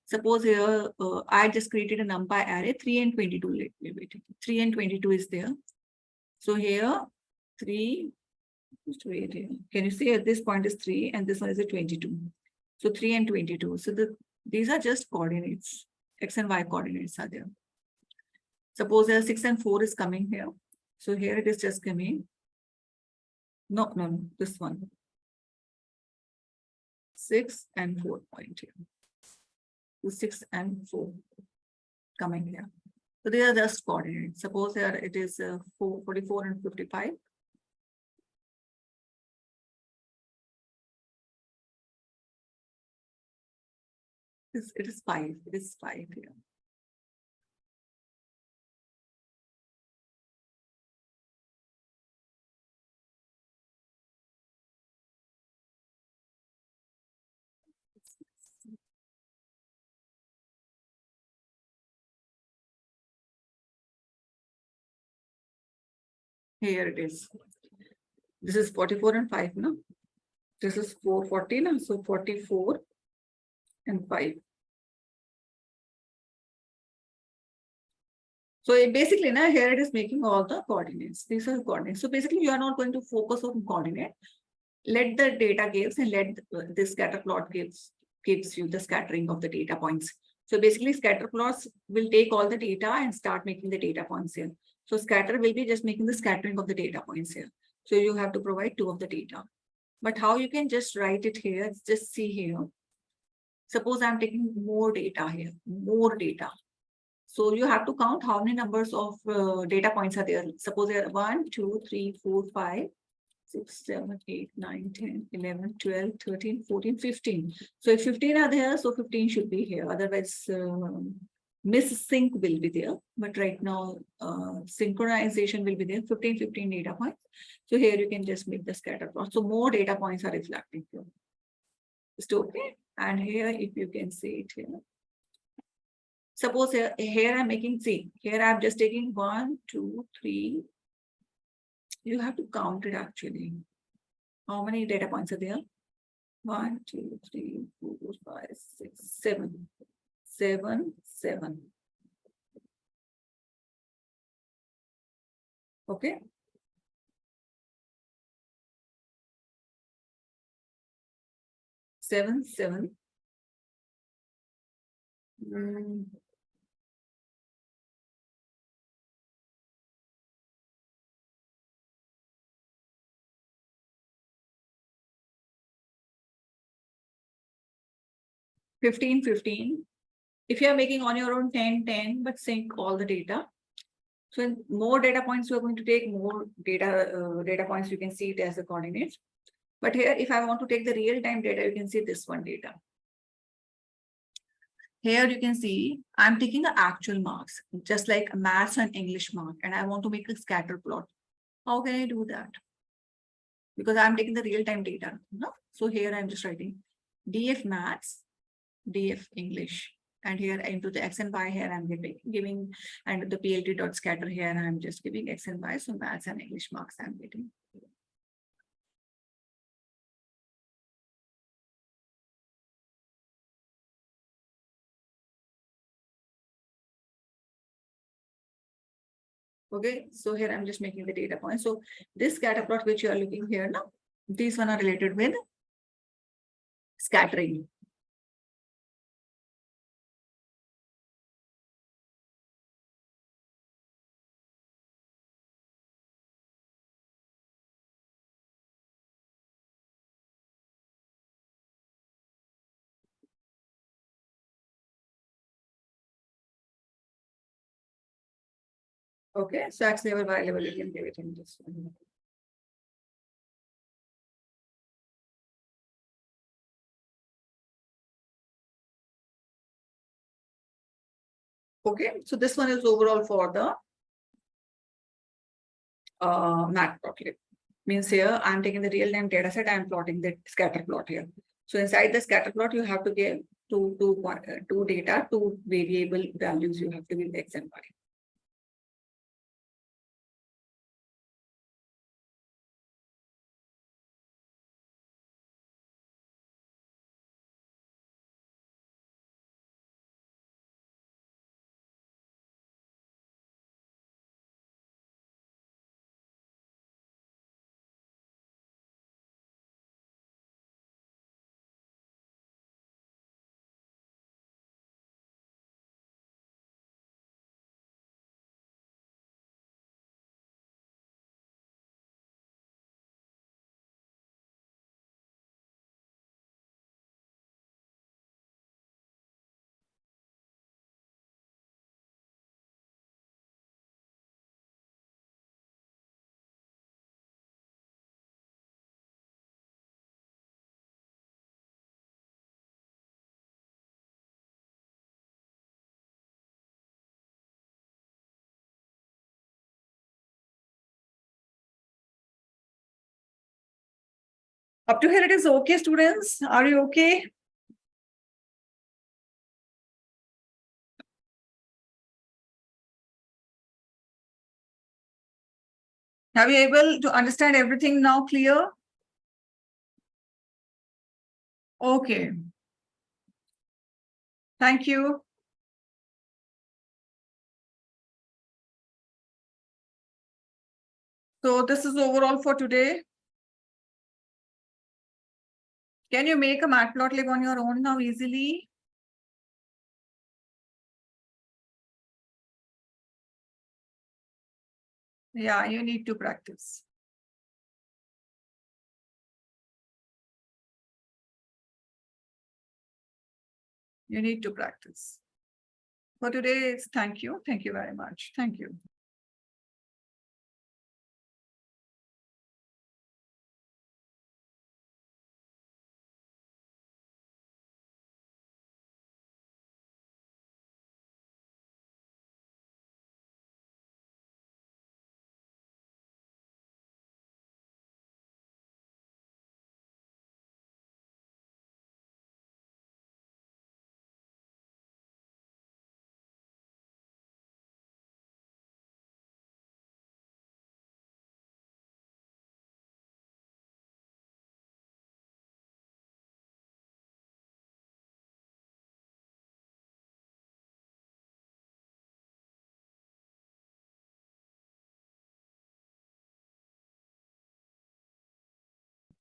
Suppose here, I just created a NumPy array, 3 and 22. 3 and 22 is there. So here, 3, just wait here. Can you see at this point is 3 and this one is a 22. So 3 and 22. So these are just coordinates. X and Y coordinates are there. Suppose here 6 and 4 is coming here. So here it is just coming. No, this one. 6 and 4 point here. 2, 6, and 4 coming here. So they are just coordinates. Suppose here it is 44 and 55. It is 5. It is 5 here. Here it is. This is 44 and 5, no? This is 440, no? So 44 and 5. So basically, now here it is making all the coordinates. These are coordinates. So basically, you are not going to focus on coordinate. Let the data gives and let this scatter plot gives you the scattering of the data points. So basically, scatter plots will take all the data and start making the data points here. So scatter will be just making the scattering of the data points here. So you have to provide 2 of the data. But how you can just write it here, just see here. Suppose I'm taking more data here, more data. So you have to count how many numbers of data points are there. Suppose there are 1, 2, 3, 4, 5, 6, 7, 8, 9, 10, 11, 12, 13, 14, 15. So if 15 are there, so 15 should be here. Otherwise, miss-sync will be there. But right now, synchronization will be there. 15 data points. So here you can just make the scatter plot. So more data points are reflecting here. Just okay. And here, if you can see it here. Suppose here I'm making, see, here I'm just taking 1, 2, 3. You have to count it actually. How many data points are there? 1, 2, 3, 4, 5, 6, 7. 7, 7. Okay. Seven, 7. 15, 15. If you are making on your own 10, 10, but sync all the data. So in more data points, you are going to take more data points. You can see it as the coordinates. But here, if I want to take the real-time data, you can see this one data. Here you can see I'm taking the actual marks, just like maths and English mark, and I want to make a scatter plot. How can I do that? Because I'm taking the real-time data. No? So here I'm just writing DF maths, DF English. And here into the X and Y here I'm giving and the PLT.scatter here I'm just giving X and Y. So maths and English marks I'm getting. Okay, so here I'm just making the data point. So this scatter plot which you are looking here now, these one are related with scattering. Okay, so X level, Y level, you can give it in this one. Okay, so this one is overall for the math plot. Means here I'm taking the real-time data set, I'm plotting the scatter plot here. So inside the scatter plot, you have to give two data, 2 variable values you have to give X and Y. Up to here it is okay, students? Are you okay? Are you able to understand everything now clear? Okay. Thank you. So this is overall for today. Can you make a matplotlib on your own now easily? Yeah, you need to practice. You need to practice. For today, it's thank you. Thank you very much. Thank you.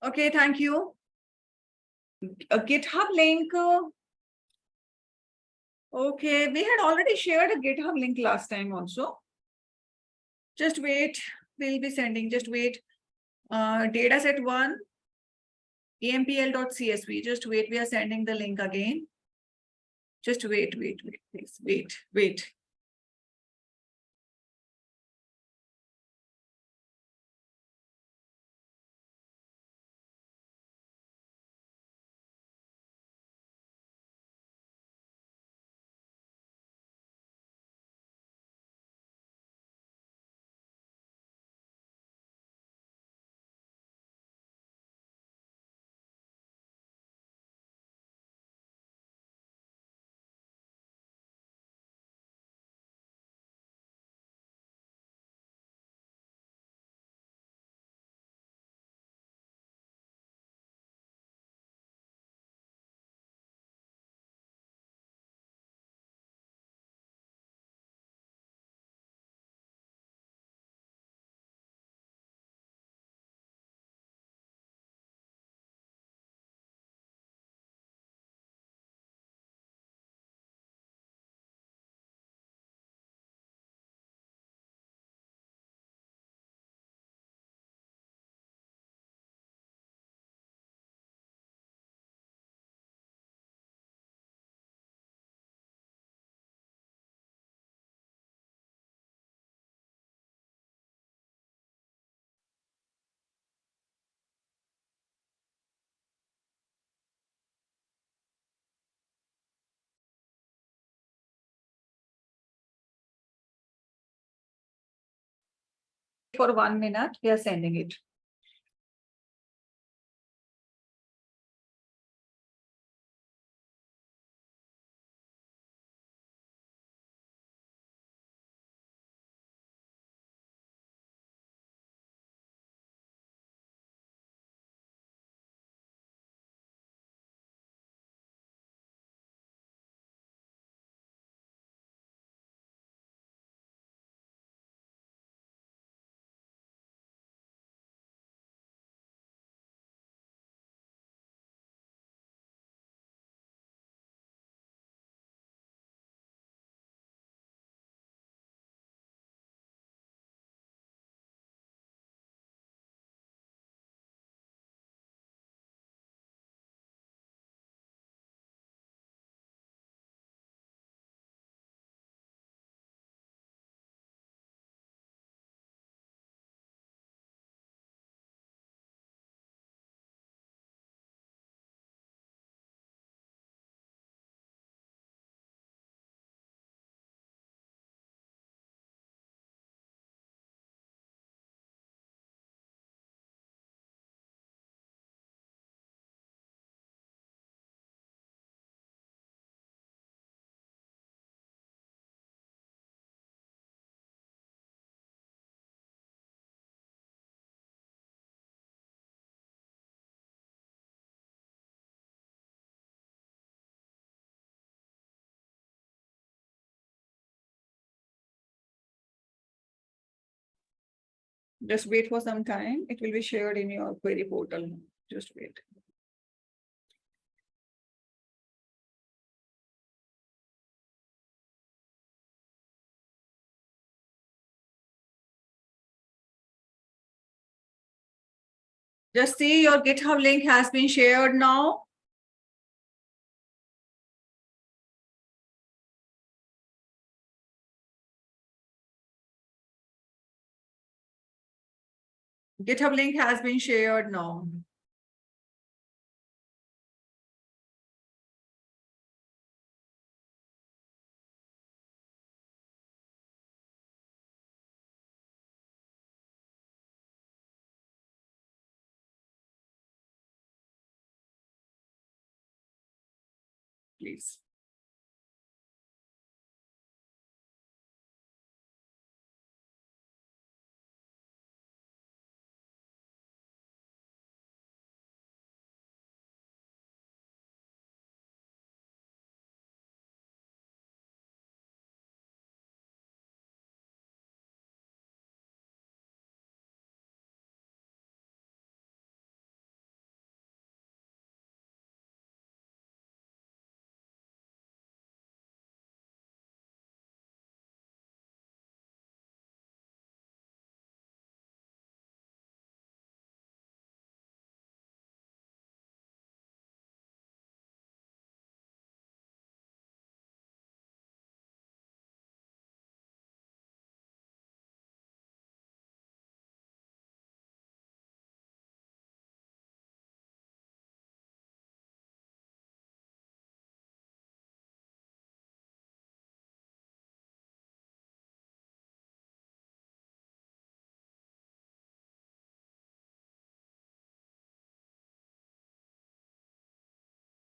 Okay, thank you. A GitHub link. Okay, we had already shared a GitHub link last time also. Just wait. We'll be sending. Just wait. Dataset 1, empl.csv. Just wait. We are sending the link again. Just wait, please. Wait. For 1 minute, we are sending it. Just wait for some time. It will be shared in your query portal. Just wait. Just see your GitHub link has been shared now. GitHub link has been shared now. Please.